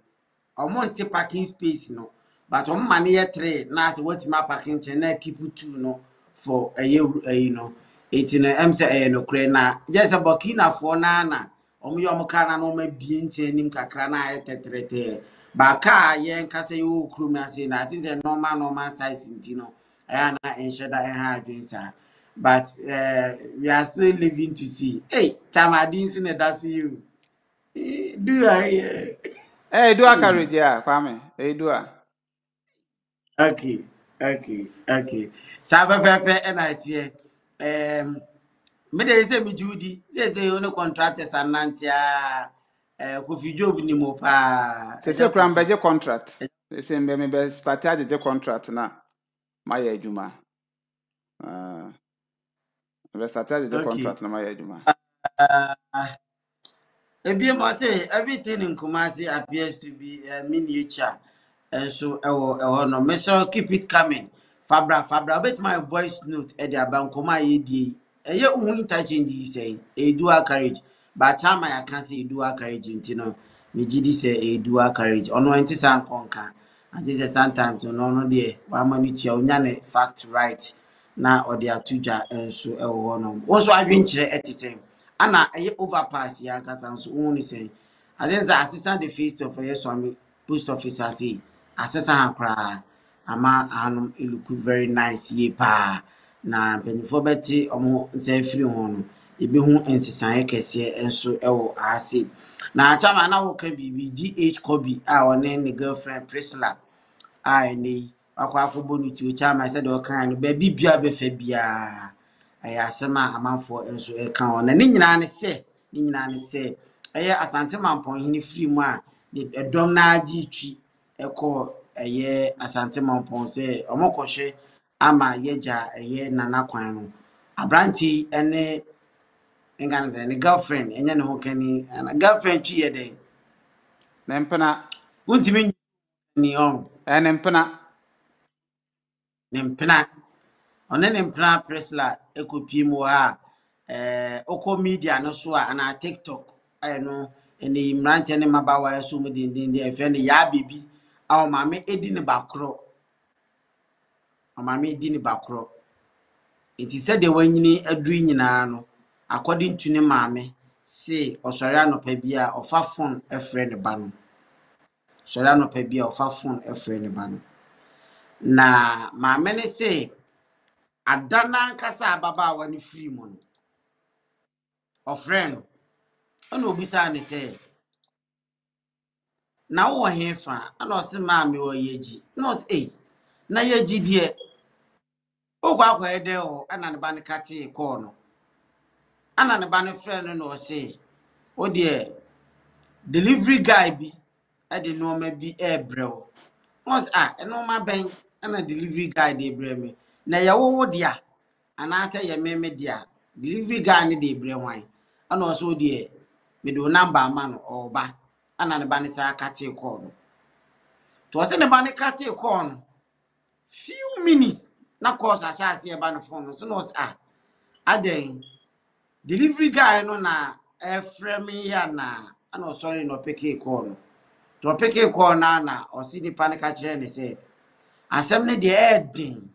Omo nte parking space no but omo ma ne ye 3 na as what ma parking chain na keep 2 no for a year no it no em say no kre na just Burkina for na omo yo omo car na no ma bie nche nim kakra na aye tetrete ba car ye nka say yo krum na say na it is a normal size ntino aya na enhye da ha adwensa but we are still living to see. Hey chamadin so na that's you. Do I Eh, do a carriage, yeah, Kwame. Eh, do a. Okay. Sabe pepe enatie. Me dey say me Judy. Say you no contractors anantia. Kofi Job ni mo pa. Say kram Kofi. beje contract. Say me be start aje contract na. Ma ye adwuma. Be start aje Okay. contract na ma ye adwuma. Uh, Ebie mo say everything in Kumasi appears to be miniature. And so no me so keep it coming. Fabra bet my voice note e dia bankoma ye die. Eye hu interchange yi say e dual carriage. But time I can say e dual carriage ntino. Me gidi say e dual carriage. Ono enti san konka. And this is sometimes no there. Wa mani tia onya ne fact right. Na odi atudwa enso e wo no. Wo so adwenkyere etise. Ana eye overpass ya kasa nso wo ni say. I think the assistant the face of Swami post office say assistant akra ama anum it look very nice ye pa na penifo beti omo nse firi ho no ebi hu ensisan kese enso ewo ase na chama na wo ka bibi GH Kobi a one ne girlfriend Priscilla a ni akwa afọbọ no ti o chama said o kan no ba bibia be fa bia aya asema amanfo enso e kan o na ne nyina ne se eye asante mampon hini free mu a edom na agi twi ekọ eye asante mampon se omokohwe ama yeja eye nana kwan no abranti ene enganze ne girlfriend enye ne ho kani na girlfriend twi ye den Nempena. wuntimi ni on Nempena. ne mpena one ne mpena Priscilla ekopie mu ha oko media no so a na TikTok no eni mrante ne mabawa so mu dindin de efe ne ya bibi a o maame edi ne bakro o maame edi ne bakro enti se de wanyini aduru nyina no according to ne maame say osori anopa bia ofa phone efre ne ba no osori anopa bia ofa phone efre ne ba no na maame ne say adana nkasa ababawa ne free mu no ofre no ana obisa ne say na wo hefa ana o se maame wo yeji no say na yeji die o kwa ede o ana ne ba ne kate call no ana ne ba ne friend no o say o de delivery guy bi e de no ma bi e brew once no ma ben ana delivery guy de bre me na ye wo dia ana say ye me dia delivery guy ne de bre wan ana o so de me do number ama no o ba ana ne ba ne sa kate call no to o se ne ba ne kate call no few minutes na course asase e ba no phone no so no aden delivery guy no na frame ya na ana sorry no pick call no to pick call na o si ni panic kire ne say asem ne de edin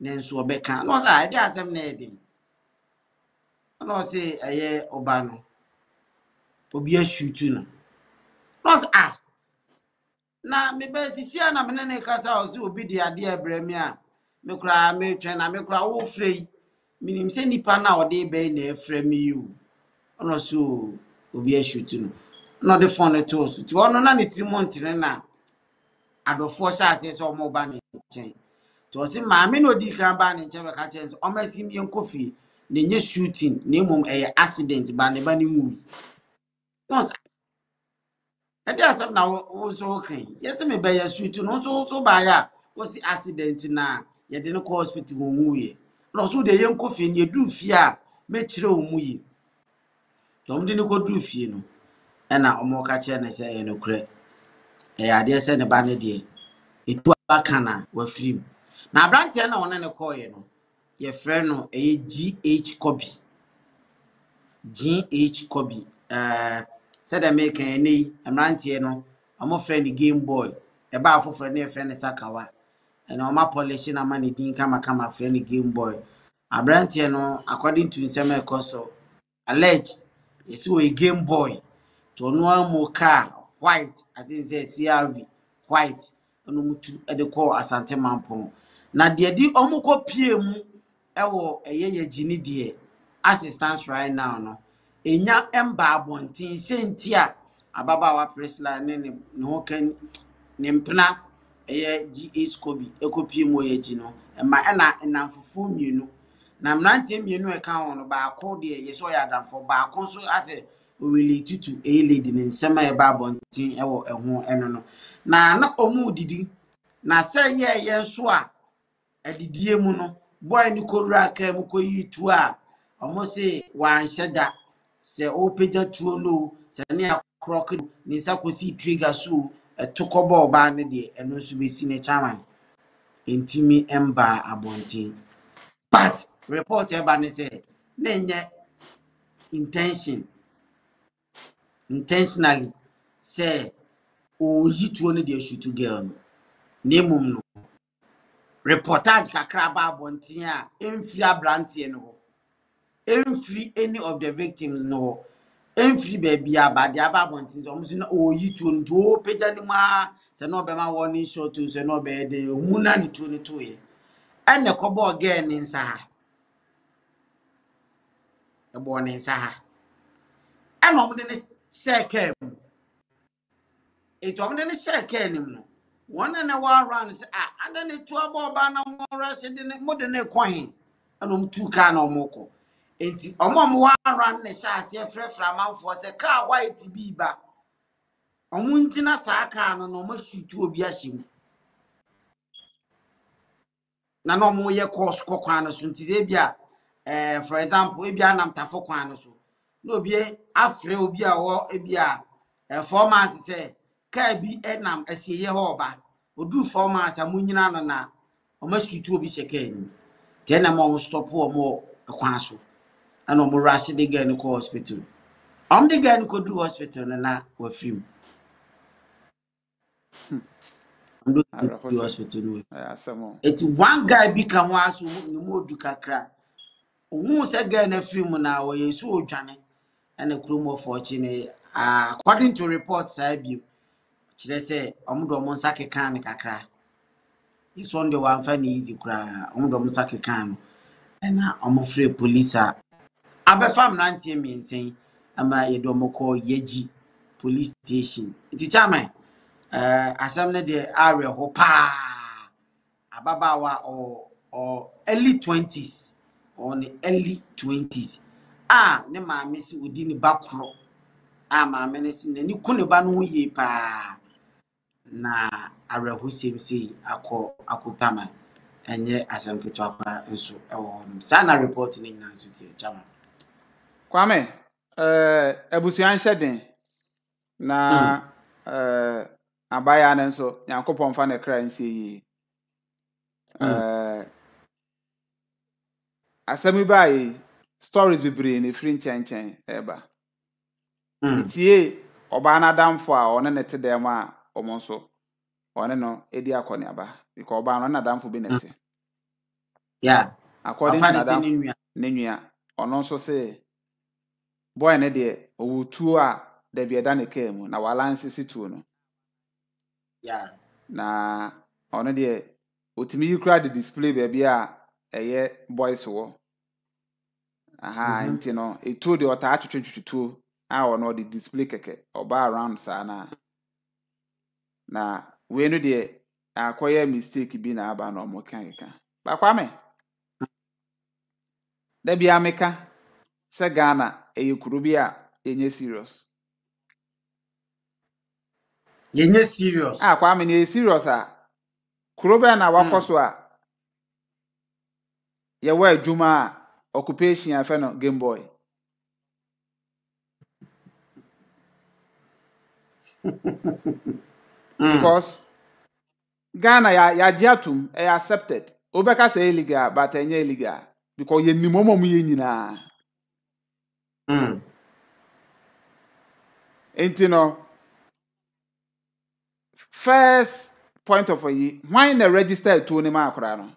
ne nso obeka no say de asem ne edin no say eye oba no obi a shoot no no say na me be sisia na me ne kasa o say obi de ade abrami a me kura me twen na me kura wo frei minim se nipa na o de be na frame you ono so obi a shoot no the phone to so to ono na ne timontire na adofo sha ase so mo ba ne chen to se maame no di kan ba ne chen be ka chen so o ma sim yen kofi ne nye shooting ne mum accident ba ne movie no sa e dey asem na wo so kan yes me be ya shooting no so ba ya wo si accident na ye de no hospital wo movie na so de yenko fie ne edu fie a me kire omu yi tom de ne ko du fie no na omo ka kire ne se e no kure ade se ne ba ne de etu aka na wa firim na abrante na wona ne call ye no ye frɛ no GH Kobe said American ni abrante no omo frɛ ne Game Boy e ba afoforo ne frɛ ne Sakawa and omo polish na man din kama frɛ ne Game Boy abrante no according to nsɛm e koso allege is a Game Boy to no amo car white I think say CRV white no mutu e de call Asante Mampon na de di omo ko pie mu e wo eye gini de assistance right now no enya emba abontin senti a ababa wa presla ne ho kan ne mpena eye GH Kobe ekopie mu ye gi no ma na fufu mienu na mrantie mienu e kan wono ba akọ de yeso ya danfo ba akọ so ase really tutu e lady ne nsema e ba abontin e wo eho eno no na omu didi na se ye so a adidie mu no boy ni korura ka mu koyi tu a omo se wan hyeda se o peja tuo no se ne akrok ni sakosi trigger so etokobo ba ne de eno so besi ne chairman intimi emba abontin but report eba ne say nenye intentionally say o yituo ne de shoot girl no nemum no reportage kakra ba abontin a emfiri abrante no emfiri any of the victims no emfiri baby abade aba abontin so omusu na o yituo no to peja ni ma se no be ma warning shot to se no be de hu na ni tuo ni to ye ene kobo again ni nsa ha ebo ni nsa ha ene omde ne share eto omde ne share nim no wona na wa run say anda ne to aba ba na mo rush de ne mo de ne kwan anom tu ka na omoko enti omo wa run ne sha ase frefra manfo se car white bi ba omo ntina sa aka no no mashutu obi ahyem na no mo ye course kwan no so nti ze bia for example e bia nam tafo kwan no so no obi afre obi a wo e bia 4 months say ka bi enam asieye ho ba odu 4 months amunyina no na o mashutu obi sheka ni te na mo stop o mo kwan so ana mo rush de ga ni ko hospital de ga ni ko du hospital na wa film do hospital no it one guy bi ka ho aso ni mo du kakra ohu se ga na film na wo yesu odwane ana kromo fortune according to reports bi kire se omudo mo nsake kan ne kakra iso nde wa mfa ni easy kra omudo mo nsake kan no na omofre police abefam nantie miensen ama yedo moko yeji police station iti chama asam ne de are ho pa ababawa or early 20s or the early 20s ne maame si odi ni bakro maame ne si ni ku ne ba no ye pa na arehusem sei akotama enye asam keto akwa nso ewo sana report ni nyina nso ti chama Kwame abusuan hyeden na abaya ne nso Yankopon fa ne kra nsie yi asami bai stories bibre ne free nchenchen eba itie oba na damfo a one ne te dem a omo nso one no edi akoni aba because oba no na damfo bi nete yeah according to na ne nua ono nso se boy ne de owutu a da bi eda ne kemu na walanse situ no yeah na ono de otimi yikra de display baby a eye boys wo nti no etu de ota atwetwetwetwo a ono de display keke oba around sana na we no de akoye mistake bi na aba na omo kan ba Kwame da bi ameka se Ghana eyekuru bi a enye serious yenye serious Kwame ne serious a kuro be na wakoso a ye wa adwuma occupation afa no Game Boy. Because Ghana ya jiatum accepted. Obeka say illegal but enye illegal because ye ni momo mu ye nyina. Enti no first point of view, why na register to ni ma akora no?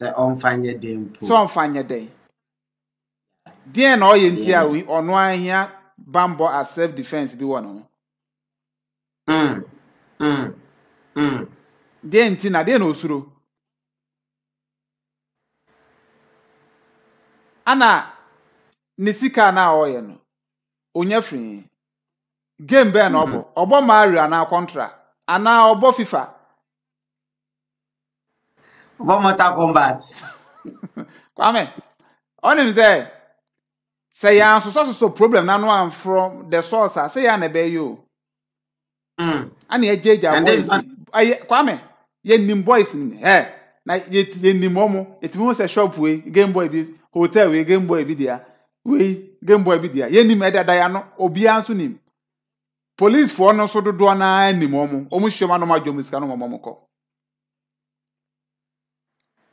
Se on fanye dem po. So on fanye den. Den na oye nti a wi ono ahia bambo as self defense bi wono. Den nti na den na osuro. Ana nisika na oye no. Onya free. Game be na obo Mario na contra ana obo FIFA. Obo Mortal Kombat. Kwame, onim say ya so problem na no am from the source say ya na be you. Ana ejeja boys. Kwame, ye nim boys ni. Na ye nim omo, etimo say shop we Game Boy bi hotel we Game Boy bi dia. We Game Boy bi dia. Ye nim edada ya no obi anso nim. Police for no so dodo na nim omo. Omo hwema no madwom sika no omo ko.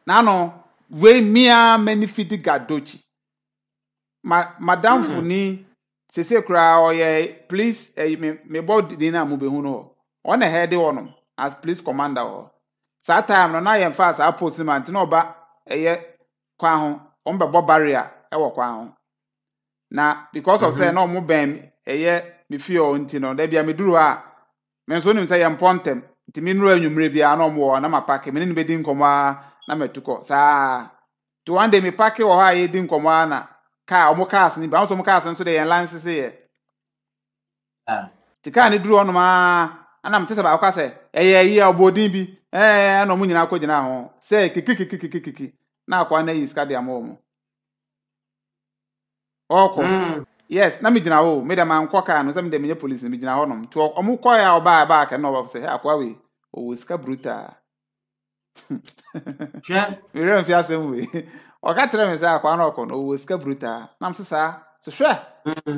Na no we mia manifiti gadochi. Madam Funi sese kura oye please me board di na mu be hu no. On the head wonom as police commander o. Sa time no na ye fast a postman na oba eye kwa ho on be bo barrier e wo kwa ho. Na because of say no mu ben eye me fio nti no da bia me duru a me so nim say ye mpontem nti me nuru anwumre bia na omo na mapake me ni be di nkoma na metuko sa to one day me pake wo ha ye di nkoma na ka omo cars ni ba so omo cars nso de ye lance se ye ti ka ni duru ono ma ana mtese ba kwa se ye obodin bi na omo nyina akogina ho se kikikikikiki na akwa na yi ska de amomo oko yes na me gina ho me de man koka no se me de me police me gina ho nom to omo koya oba ba ka na oba se akwa we o ska bruta we run fi asem we o ka tere me say akwa na okọ no o ska bruta nam se sa so hwe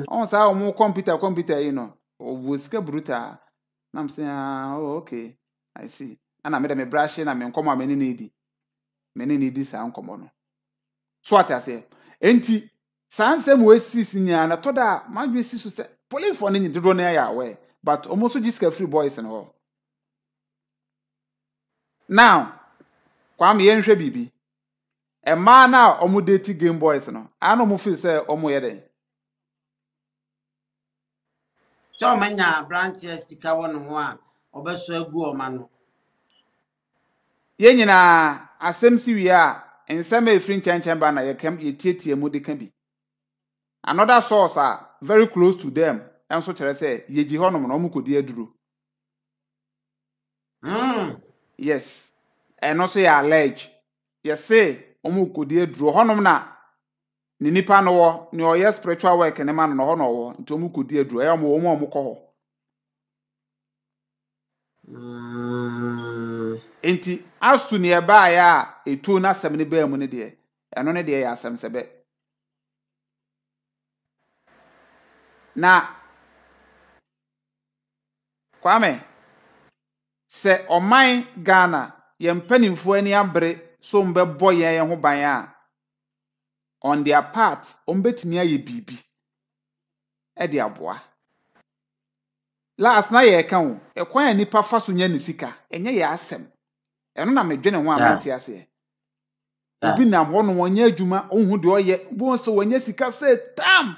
on sa omo computer you know o ska bruta nam se oh okay I see ana me de me brush na me nkomo ameni na edi sa nkomo no so ata se enti sansem we sisi nya na to da madwe sisu se police for nyi dodo na ya we but almost jiska free boys and all now kwam ye nhwe bibi e ma na omo date Game Boys no ano mo feel say omo ye den So manya branch sika wono ho a obeso agu oma no ye nyina asem si wi a ensem e free chen ba na ye kam ye tietie mu de ka bi another source very close to them enso kere say ye ji honom no omo kodi aduro yes eno so ya allege yes say omo kodi aduro honom na ni nipa no wo ni oye spiritual work ne ma no ho no wo nti omo kodi aduro e omo ko ho enti astu ne ba ya etu na asem ne ba mu ne de eno ne de ya asem sebe na Kwame se oman Ghana ye mpanimfo ani abre so mbebo ye ho ban a on their part ombetimi aye bibi e de aboa last na ye ka ho e kwan nipa fa so nya ne sika enye ye asem eno na medwene ho amante ase obi nam ho no wonya adwuma ohu de oye bo so wonya sika say tam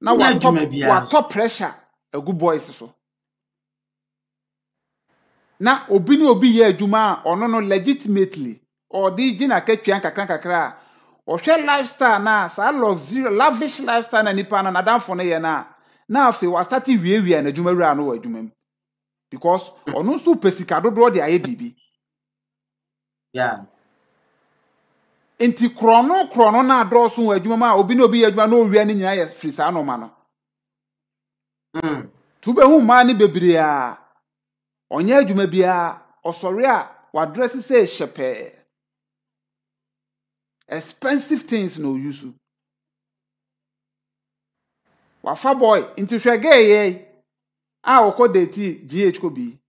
na wa top pressure egu boys so na obi ni obi ye adwuma ono no legitimately or di gina katwan kakra o hwe lifestyle na sa luxury lavish lifestyle na nipa na danfo no ye na afi wa start wie na adwuma wura no wa adwuma because ono so pesika dodo de aye bibi enti krono na adroso wa adwuma ma obi ni obi ye adwuma na owia ni nyina ye free sa no ma no tube hu ma ni bebiri a onye adwuma bia osori a wa dress say shepe expensive things no use. Wafa boy into hwege ye a woko date GH Kobi.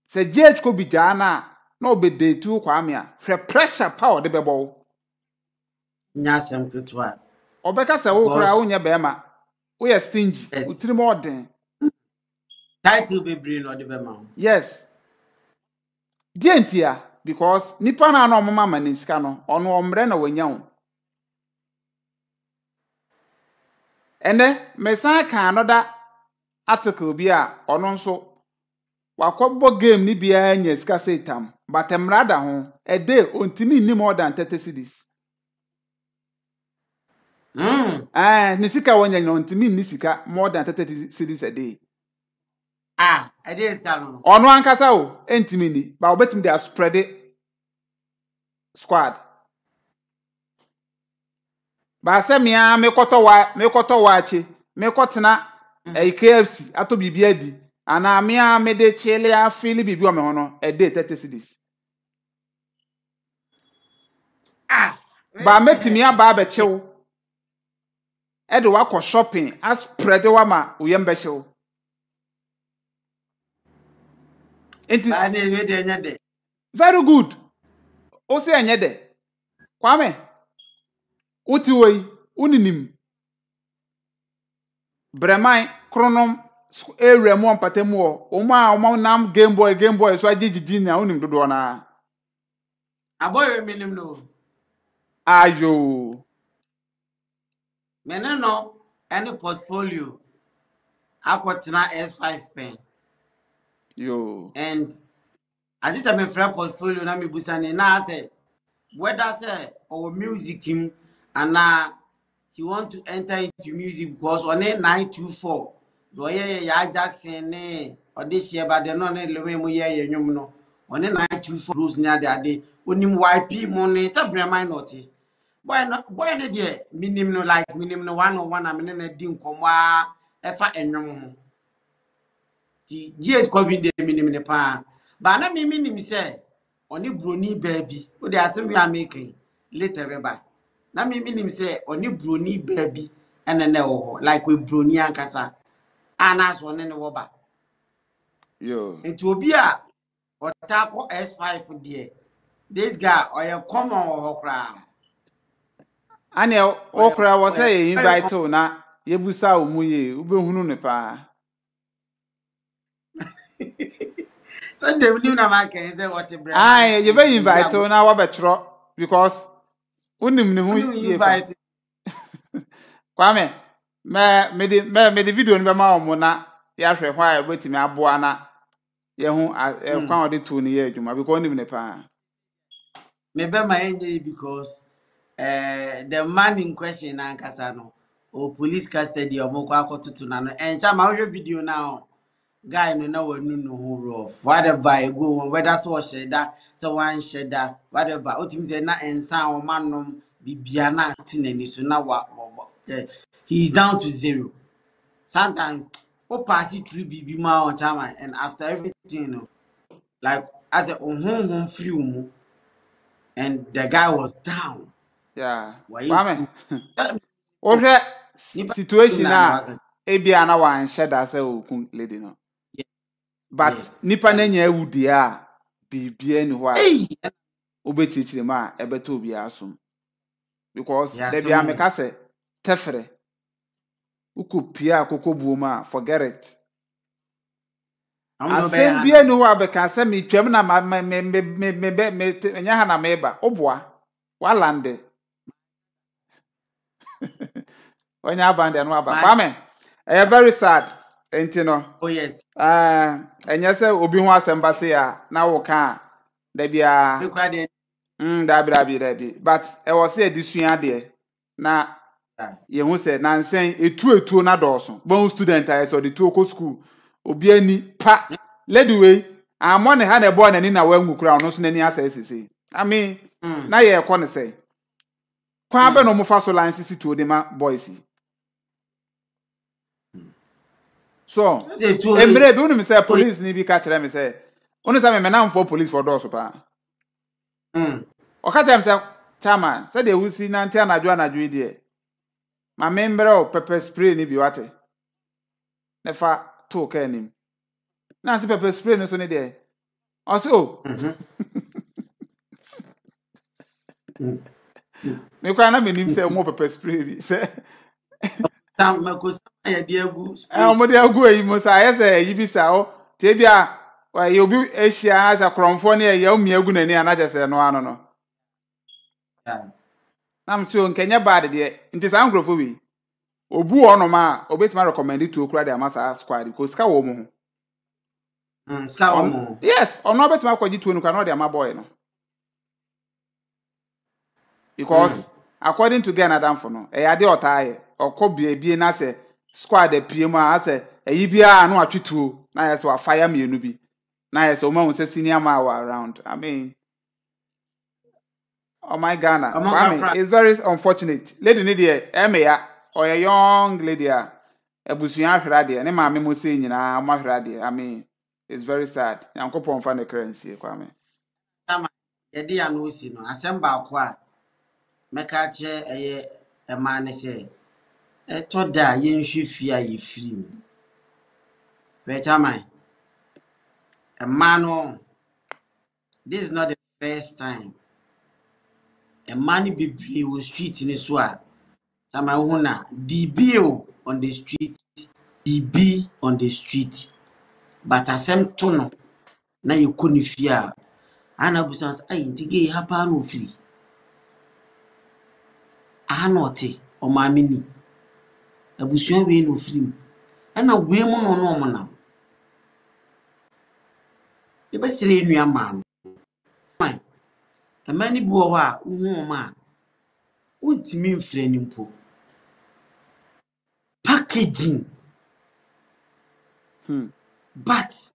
Se GH Kobi jana na obede tu Kwame a hwe pressure power de bebo. Nyasem ketwa. Obeka se wo kra wo nya bema. Wo ye stingy. Yes. Utiri mo den. Title be brain or the bema. Yes. Dientia because nipa na na omama manisika no ono omre na wanya wo. Ene mesan kan another article bi a ono nso wakobo game ni bia nya sika setam but emrada ho a day ontimi ni more than 30 cedis. Ni sika wanya no ontimi ni sika more than 30 cedis a day. I did scan. Ono ankasa o entimi ni ba obetim dey spread it squad. Ba se mia me koto wa achi me kotena KFC ato bibia di ana mia me de chele a feel bibi o me hono e dey 30 cedis. Ba metimi aba be chew e de wa ko shopping a spread wa ma uyem be chew. Very good. O se enye de. Kwame. Uti wei uninim. Bremai kronom area mo ampatemu o ma nam Game Boy so agigigi na unim dodo na. Aboy minim no. Ayo. Meneno any portfolio akotena S5 pen. Yo. And as this a friend portfolio na me busane na say whether say or music him and he want to enter into music because on 924 do ya Jackson ne or this year but they no ne lewe mu ye nwum no on 924 rules near the ade onim YP money say brema not boy no dey minim no like minim no 101 am ne na di nkomo a efa enwum ti GS Kobi dey minim ne pa ba na me minim say oni broni baby o dey atim we are making later be ba na me minim say oni broni baby enene wo like we broni ankasa ana so ne wo ba Yo. enti obi a otako S5 there this guy oye common wo kra Ane okra was say invite na yebusa omuye ubehunu ne pa. So they knew na man can say what a brand. Aye, you be invite na wa betro because unim ne hu invite. Kwame me the video ni be ma omo na ya hwe hwa e betimi aboa na ye hu kwan ode to ne ye adwuma because unim ne pa. Me be my enye because the man in question na nkasa no o police custody omo kwa akotutu na no encha ma hwe video now guy no na wanu no ho rough whatever I go whether so sheda so one sheda whatever otim say na ensa o manom bibia na atinani so na wa he is down to 0 sometimes o pass it through bibi ma on chama and after everything you know like as a home free mu and the guy was down. Yeah. Kwame. Ohwe situation na ebia na wan sheda say okun lady no. But yes. Nipa na nya awudi a bibia ni ho a obetichire ma ebeto obi asum because there be ameka say tefre ukopia kokobuo ma forget it asem bia ni ho abeka say me twam na me nya ha na meba oboa walande onya abande no aba Kwame very sad entino. Oh yes. Enya se obi ho asemba se ya na wo ka da bia. Da bi. But e was say disua de na ye hu se na nsen etu na doso. Bon student I so the two ko school. Obi ani pa lady way amon ha na ebo na ni na wangu kura ono so na ni asese. I mean na ye ko ne say. Kwa be no mo fa so line sisi to de ma boys. So, emre be unu say police ni bi ka kire me say unu say me na for police for door so pa. O ka tell me say Chama, said they will see Nanti and Adjuana dear. My member of pepper spray ni biwate. Never talk any. Nancy pepper spray no sonny there. Also, me can't mean him say more pepper spray. Say, Sam Marcos, I dear goose. I'm what they'll go. You must I say, you be so. Tibia, why you'll be Asia as a cronfonia, young Yagun and another say no. I'm sure in Kenya bad dear. It is angry for we. Obu ono ma, obet ma recommend it to okra the amasa squad because ska wo mo. Yes, or no bet ma kwaji to no kan the boy no. Because according to Ghana Danfo no, e ade otaye, okobie bie na se squad e piem a se eyi bia no atwetuo na yes wa fire mienu bi. Na yes o ma won se senior ma around. I mean, oh my Ghana, it's very unfortunate. Lady ni de emeya or a young lady ebusuan hwera de ne maame mo se nyina mo hwera de. I mean, it's very sad. Yankopon fa the currency kwame. Tama ye de anu si no asem ba ko a meka che eye e ma ne se e to da ye nhwe fia ye firi. We tama e ma no, this is not the first time. A money be was street in so a tama hu na DB on the street, DB on the street. But asem to no na ye koni fia ana busans ai ntige hapa no firi ana ote o maame ni abusuan we no firi ana we mu no no mo na ye be sire nua ma no mai amani bu o a uhu ma untimi mfre ni mpo packaging but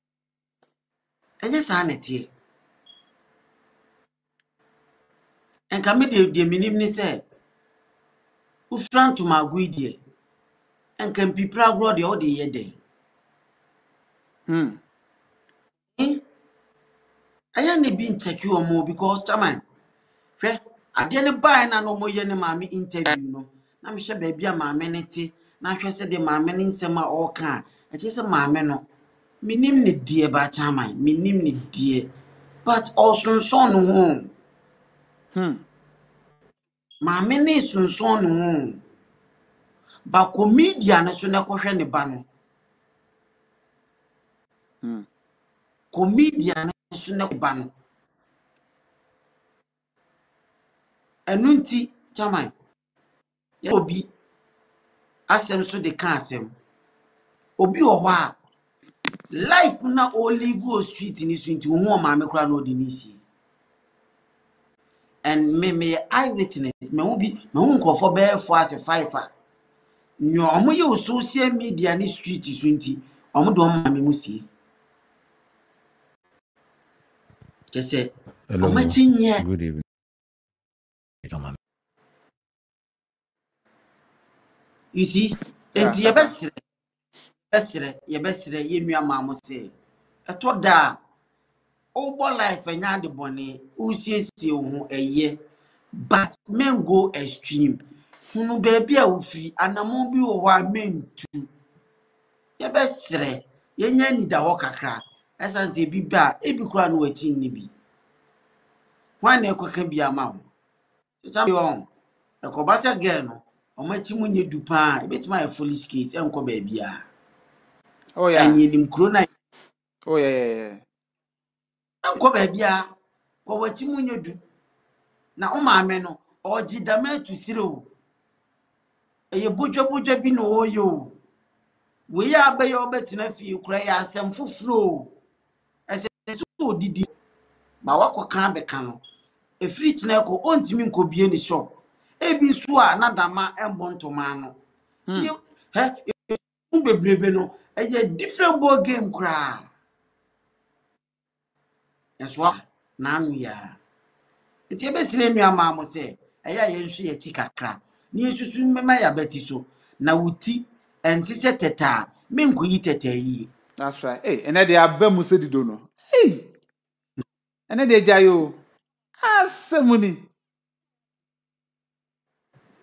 enye sa na tie enka me de minim ni se ufran to maguidie enka mpipra gro de o de ye den aya ne bi ncheki o mo because chairman hwe ade ne bai na no mo ye ne maame interview no na me hye ba bia maame ne te na hwe se de maame ne nsema o ka e che se maame no minim ne die ba chairman minim ne die but osonson no ho maame ne sonson no ho ba comedian ne so ne ko hwe ne ba no comedian ne so ne ko ba no enunti chairman ya obi asem so de ka asem obi wo ho a life na o live o street ni so nti wo ho maame kura na odi ni si and me eyewitness me hu nkofo be fo as 5 nyo omo ye social media ni street so nti omo do maame mu si kese omo chinye Good evening. you see enti ye besire ye nua maamo se eto da obo life enya de bone usiesie ho eye but men go extreme hunu baby a wofi anamo bi wo ho a mentu ye besire ye nya ni da ho kakra esanse bi ba ebi kura no wachi ni bi wan na ekoka bi ama ho cha bi ekobasa girl no omachi munye dupa ebetima e foolish case enko ba bia oh yeah enye nim kro na oh yeah enko ba bia ko wachi munye du na o maame no oji dama tu sire o eye bodwa bi no oyo we ya abaye obetina fie kura ya asem fufuro ese so didi ba wakoka be ka no efiri kina ko ontimi nkobie ni shop ebi so a nadama embonto no bebrebe no eye different ball game kura eso na anu ya enti ebesire nua maamo se eya ye nhwe ye chikakra ni esusu mema ya beti so na wuti enti se teta me nkoyi teta yi. That's right. Hey, and they are bemusa di dono. Hey, and they jayo. Asemuni.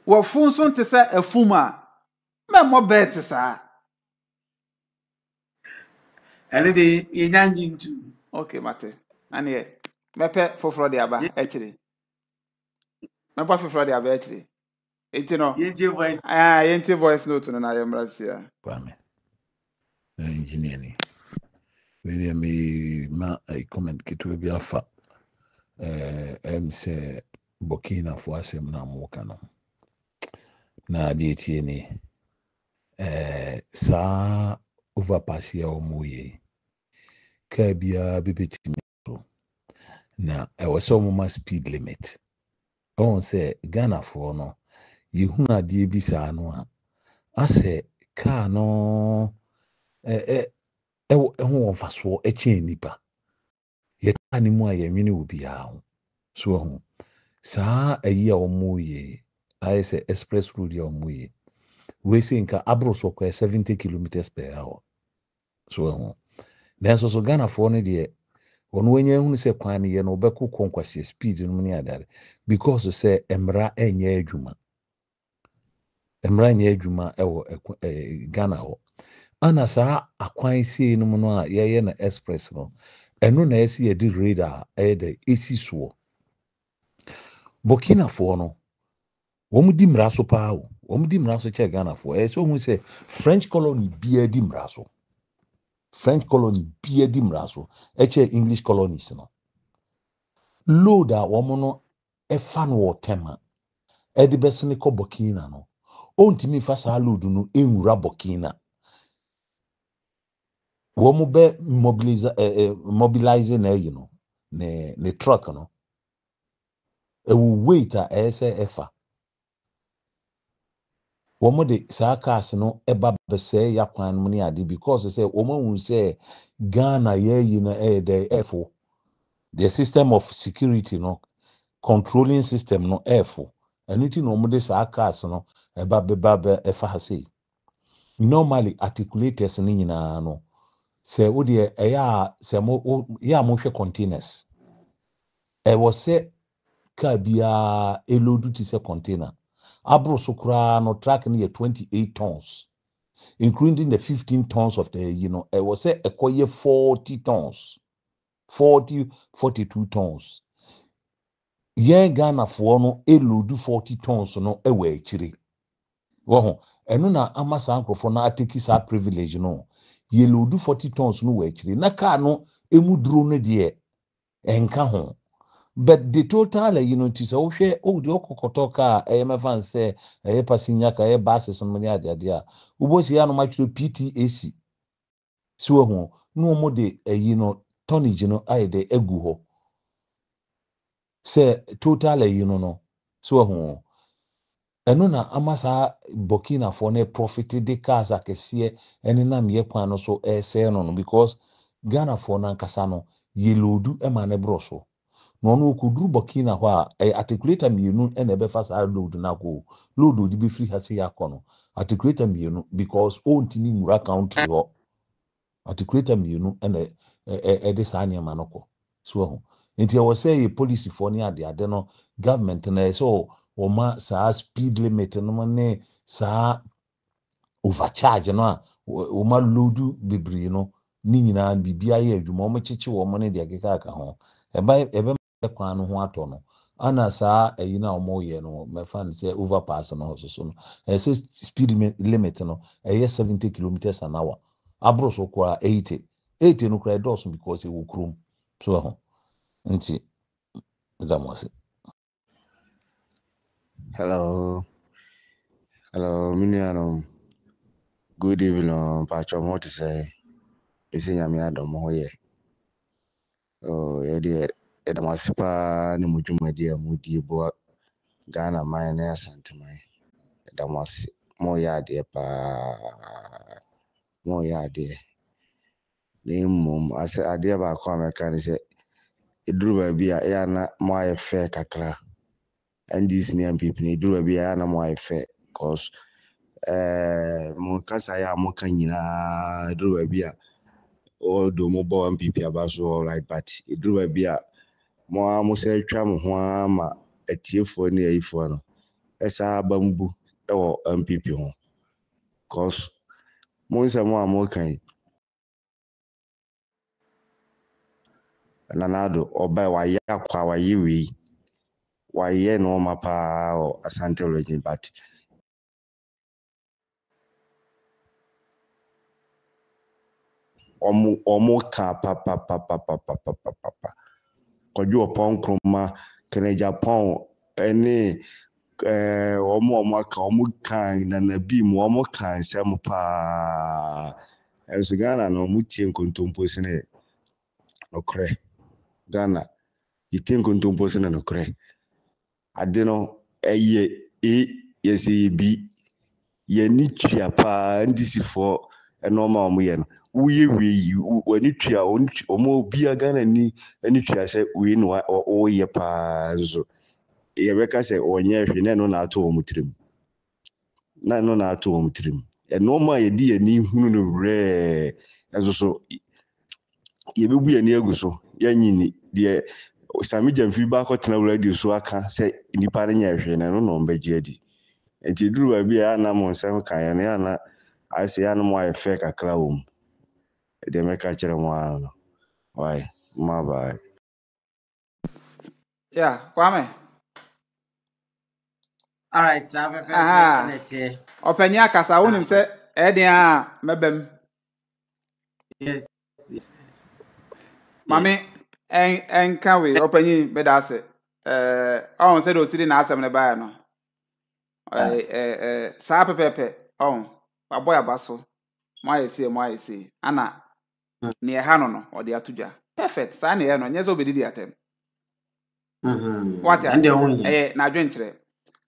wɔfun so nte sɛ afum a mɛmmɔ bet saa. ɛno de yɛnya ngye ntu. Okay, mate. Aneɛ mɛpɛ foforɔ de aba akyire. Mɛpɛ foforɔ de aba akyire. Enti no. Yɛntie voice. Yɛntie voice note no na yɛmmra sia. Kwame. Engineer ni. Wele me ma comment ketewa bi afa. Say Burkina for asem na moka no. Na de tie ni. Sa overpass ya omoye. Ka bia bebetimi so. Na ɛwɔ sɛ ɔmoma speed limit. Ɔn sɛ Ghana for no yehu adeɛ bi saa no a asɛ car no ɛho wɔ mfasoɔ ɛkyɛn nipa. Yɛta ne mu a yɛnwene wɔ biara ho. So ho saa ayi a ɔmoye ayɛ sɛ express road ya ɔmoye. We say nka abro so kwa 70 kilometers per hour. So ho nanso so Ghana for no deɛ ono wenye hunu sɛ kwan ne yɛ no obɛkɔ konkwasi speed no ne adare because sɛ emra enye adwuma ɛwɔ Ghana ho ana saa akwan sie no no a yɛyɛ na express no ɛno na ɛsi yɛ di radar ɛyɛ de esi soɔ Burkina for no wɔn di mmara so paa o wɔn di mmara so kyɛ Ghana for ɛyɛ sɛ ohun sɛ French colony bia di mmara so French colony bia di mmara so ɛkyɛ English colonies no load a wɔn no ɛfa no wɔ tema ɛde bɛsene kɔ Burkina no ontimi fa saa load no enwura Burkina wɔn bɛ mobilize na yi no ne truck no ɛwɔ weight a ɛyɛ sɛ ɛfa wɔn de saa cars no ɛba bɛsɛɛ yakwan mu ne ade because sɛ wɔn ahun sɛ Ghana yɛyi na ɛyɛ dɛ ɛfo the system of security no controlling system no ɛfo ɛno ti na wɔn de saa cars no ɛba ɛfa ha sei normally articulators ne nyinaa no sɛ wo deɛ ɛyɛ a sɛ mo yɛ a mo hwɛ containers ɛwɔ sɛ car biara elodu ti sɛ container abro so kura no truck no yɛ 28 tons including the 15 tons of the ɛwɔ sɛ ɛkɔyɛ 40 tons 42 tons yɛn Ghana for no elodu 40 tons no ɛwɔ akyire wɔho ɛno na ama saa nkrofo na ateki saa privilege no yɛlodu 40 tons no wɔ akyire na car no emu duro no deɛ ɛnka ho but the total ti sɛ wohwɛ de okokoto car ɛyɛmɛfa nsɛ ɛyɛ passenger car ɛyɛ buses no ne ade a wobosi ya no matwero PTAC so ho no mo de tonnage no ayɛ de egu hɔ sɛ total no so ho ɛno na ama saa Burkina for ne profit de cars akɛseɛ ɛne nam yɛ kwan no so ɛsɛ no because Ghana for na nkasa no yelodu ɛma ne bro so no no kuduru Burkina hɔ a articulator mienu ɛna ɛbɛfa saa load na ko load odi be free ha se yakɔ no articulator mienu because ontimi nwura country hɔ articulator mienu ɛna ɛde saa nneɛma no kɔ so ho nti ɛwɔ sɛ yɛ policy for ne ade no government na ɛsɛ wɔma saa speed limit no ne saa overcharge no a wɔma load bebree no ni nyinaa bibia yɛ adwuma wɔn kyekye wɔn ne deɛ keka ho ɛbɛ kwan no ho atɔ no ana saa na wɔn yɛ no mɛfa no sɛ overpass no so no ɛsɛ speed limit no ɛyɛ 70 kilometers an hour abro so kwa 80 no kura dɔɔso because ɛwɔ kurom so ho nti damase. Hello, Miniano. Good evening, Pacho. What to say? Is in Yamia Domoye. Oh, yeah, it must pa no Mujuma dear Moody Boa Ghana, my nurse and to my Damas more yard dear pa more yard dear. Name mum, I said, I dear about come, I can say it drew a beer, Ayana, my fair cacra. And these near people, they drew a beer, Ayana, my fair, cause Moncasa ya Mokanyina drew a beer. All do mobile and people about so all right, but it drew a beer. More almost a tram, a tear for near if one. esa bambu ewo MPP ho cause mo nsɛm a mo kan Nanado ɔbaa wayɛ akwa wayɛ wei wayɛ no ma paa o Asante Region but ɔmo ka papa kɔdwo ɔpɔn kroma kene Japan ɛne ɔmo aka ɔmo kan na bi mu ɔmo kan nsɛm paa ɛnso Ghana no ɔmo tie nkontompo sene nokorɛ Ghana yitie nkontompo sene nokorɛ ade no ɛyɛ yɛsɛ bi yɛni tua paa ndisifoɔ ɛnɔma ɔmo yɛ no woyɛ wei wani tua ɔmo bia Ghana ni ani tua sɛ wei no woyɛ paa nso yɛbɛka sɛ ɔnyɛ hwɛ na ɛno na ato ɔmo tirim ɛnɔma yɛdi yɛni hunu no wrɛ ɛnso so yɛbɛbu yɛni agu so yɛnyini deɛ Sami Gyamfi ba akɔtena radio so aka sɛ nipa no nyɛ hwɛ na ɛno na ɔmbɛgye adi nti duru baabi a ana mo nsɛm ka yɛ no ana ayɛ ana mo ayɛ fɛ kakra wɔ mu deɛ mɛka kyerɛ mo ano no why ma bye Yeah, Kwame. All right, so I've Openya akasa wonim sɛ ɛden a mɛbam. Yes. Mami enka we openyi beda ase. On said o siri na asem ne baa no. Sa pepepe on aboy abaso. Mo ayesi ana ne ha no o de atudwa. Perfect. Sa ne ye no nyeze obedidi atem. What ya? Na adwen kire.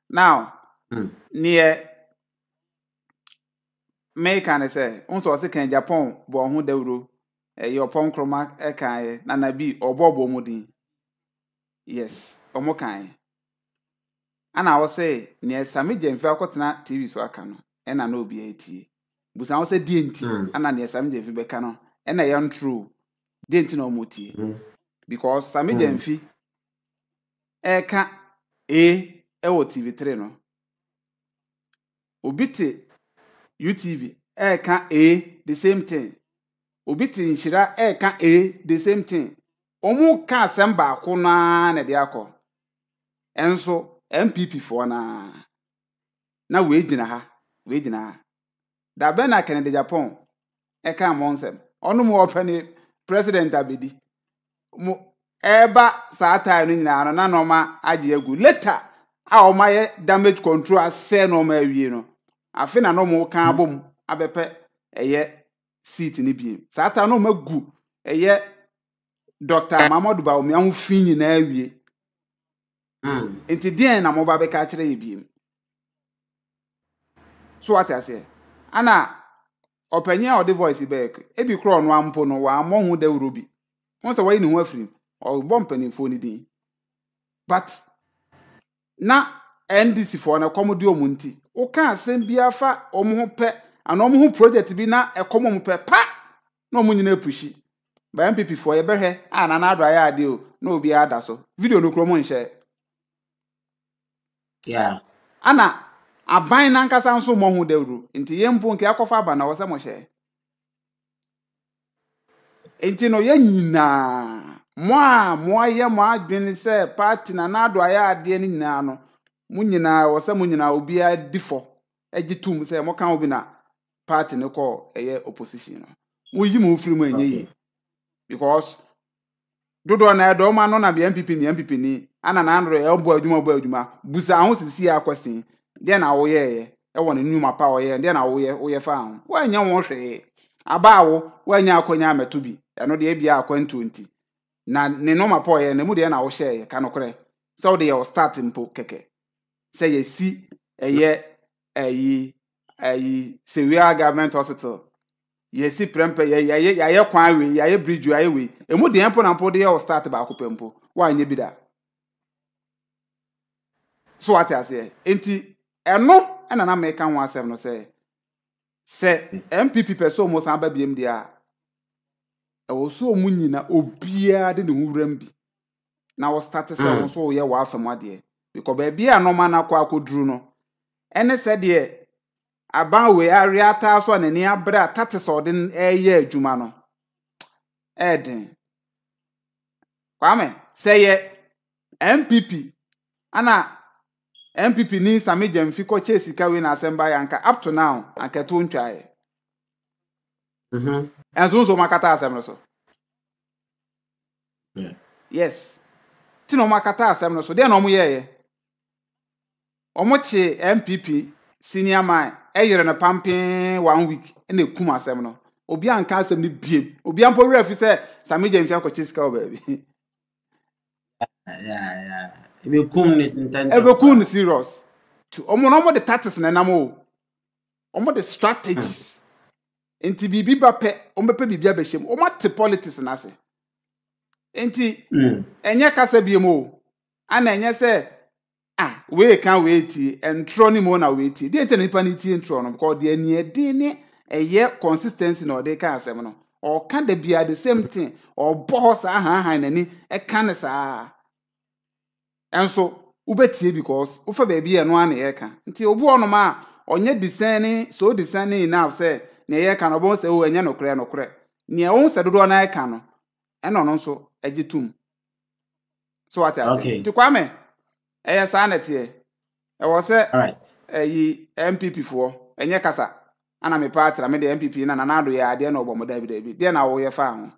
Now, near make an say, unso se kan Japan bo ho dawro your pon kroma kan na na bi obobo mudin. Yes, omo kan. Ana wo say near Sami Gyamfi akotena TV so aka no, e na na obi atie. Busan wo say die nti, ana near Sami Gyamfi beka no, e na yan true. Die nti na omo tie. Because Sami Gyamfi ka e wo TV3 no. Obite UTV ka the same thing. Obite Nhyira ka the same thing. Omu ka asem ba ko na de akọ. Enso MPP fo na we gyina ha. Da be na Kennedy Japan ka monsem. Onu mu opani president abedi. Mu eba saa time no nyina no na noma agye agu. Later a o maye damage control ase no ma awie no. Afi na no mo kan abom abepe eye seat ni bi. Saa ta no magu eye Dr. Mamadou Bawumia ho fi nyina awie. Enti den na mo ba be ka kire ye bi. So what I say? Ana openya o the voice back. E bi kro no ampo no wa mo hu da wuro bi. Won se wayi ni ho afiri. O bom panimfo ni din. But na NDC for na komodi omunti. O ka asem bia fa omo ho pe ana omo ho project bi na ekomo mo pe pa na omo nyina pushi. Ba MPP for ye behwe ana na ado aya ade o na obi ada so. Video no kro mo nhye. Yeah. Ana aban na nkasa nso mo ho dawru. Nti ye mpo nke akofa aba na wo se mo hye. Enti no ye nyina mo aye mo adwene se party na na ado aya ade ni nyina no. Munyina wo se munyina obi adifo agitum se mo kan obi na party ne ko eye opposition no mo yi mo firi mo enye yi because dodo na edo ma no na be MPP ni ana na andro e bo adwuma busa ho sisi a question de na wo ye e won nyuma pa wo ye de na wo ye fa ho wa nya wo hwe aba wo wa nya akonya ameto bi eno de bia akwantu nti na ne no ma pa wo ye na mu de na wo hye ka no kore so de ye start mpo keke say ye see ayi Sewia government hospital ye see prempe ye kwan we ye bridge we emu de empo na mpo de ye start ba akopempo wa anya bi da so what I say enti eno na na make kan one no say MPP person mo san ba biem dia e wo so mu nyina obia de ne hu wram bi na wo start say wo so ye wa afam ade because baby a no man akwa akodru no ene said ye aban we ariata so na ni abra tate so den eye adwuma no eden kwame say ye MPP ana MPP ni Sami Jemfi ko chesi ka we na asemba yanka up to now anka to ntwae enso so makata asem no so yes ti no makata asem no so de na omo yeye omo che MPP senior man eyere na pampin 1 week na ekum asem no obi anka asem ni biem obi ampo we afi se Sami Jemfi ko chesi ka o baby yeah ebe kum ni intent ebe kum ni serious to omo the tactics na nam omo the strategies enti bibi ba pe omo pe bibi abehiem omo te politics na ase enti enye kasa biem o ana enye se we kan we ti entro ni mo na we ti de enti nipa ni ti entro no because de ani ede ni eye consistency na ode kan asem no o kan de bia the same thing o boss han na ni e kan sa enso ubetie because ufa baby e no ana ye kan nti obu ono ma onye discerning so discerning enough say na ye kan obo say o enye nokre ne o se dodo na ye kan no e no nso agitum so what I say ti kwame e sa na tie e wo se right yi MPP fo enye kasa ana me party na me de MPP na na do ye ade na obo mo David de na wo ye fa ho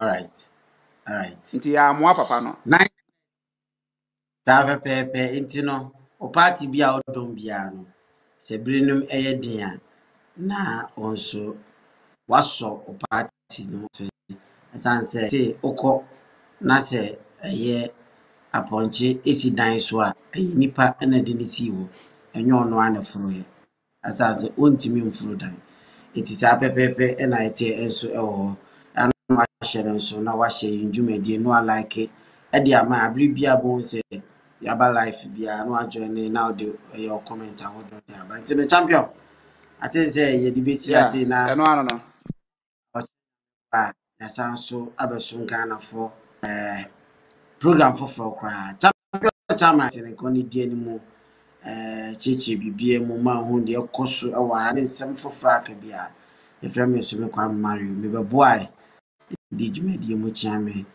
all right nti ya mo papa no ta pepe enti no o party bia o don bia no se brinum eye din na onso waso o party no se sanse se okọ na se eye aponche esi dan so a nipa na de ni si wo enyo ono ana furu ye asase ontimi mfuru dan enti sa pepe e na ete enso e wo anu ahye enso na wahye ndwumadi no alike e de ama abri bia bon se yaba life bia no ajoin now the your comment I would do but the champion I think say ye debesi ase na eno ano no na sanso abesun Ghana for program for kra champion chairman ne ko ni die ni mu chichi bibie mu ma hu de koso e wa ne sem for fraka bia e frame so me kwa Mario me be boy di djumadi mu chiame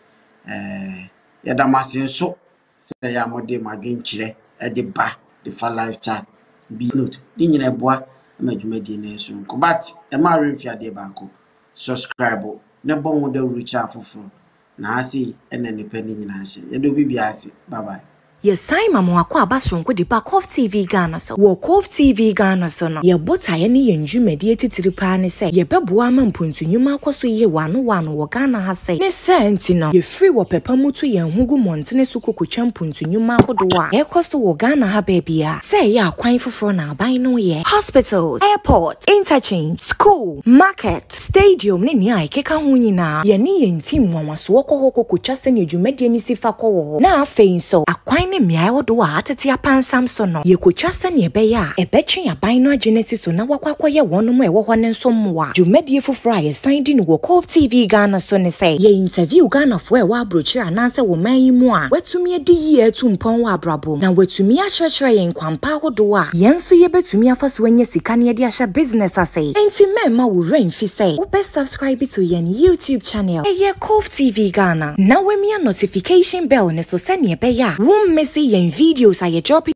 ya da masin so say ya mode madwenkyire e de ba the for live chat be note di nyina boa ma djumadi na so ko but e ma remfia de banko subscribe ne bon wo da rucha foforo na asi ene ne pani nyina hye ye do bibia ase bye bye. Yes, Simon Mwakwa Basronko de Cove TV Ghana so. Wo Cove TV Ghana so no. Ye bota ye ni yenju mediate tiripa ne se. Ye beboa ma mpuntu nyuma akwaso ye wano wo Ghana ha se. Ne se enti no. Ye free wo pepa mutu ye hugu montene suko kucha mpuntu nyuma ahodoa. Ye koso wo Ghana ha bebia. Se ye akwan foforo na aban no ye. Hospitals, airport, interchange, school, market, stadium ne ni aikeka ho nyina. Ye ni yenti mwanwaso wo kohoko kucha se ne dwumade ni sifa ko na afei so akwan ne miai odo a atete apansam so no ye kocha se ne ebe ya ebetwe aban no agenesi so na wakwakwaye wonom ewo ho ne nso mmoa dwumadie foforo a ye san di no wo Cove TV Ghana so ne say ye interview Ghana fo e wa abrochire ananse wo man yi mu a watumi edi yi etu mpon wa abrabo na watumi akyerkyere ye nkwampa hodo a ye nso ye betumi afaso anya sika ne de ahya business ase enti mema wo rain fi say wo be subscribe to ye YouTube channel ye Cove TV Ghana na we mi notification bell ne so se ne ebe ya wo mmesi yen videos a ye drop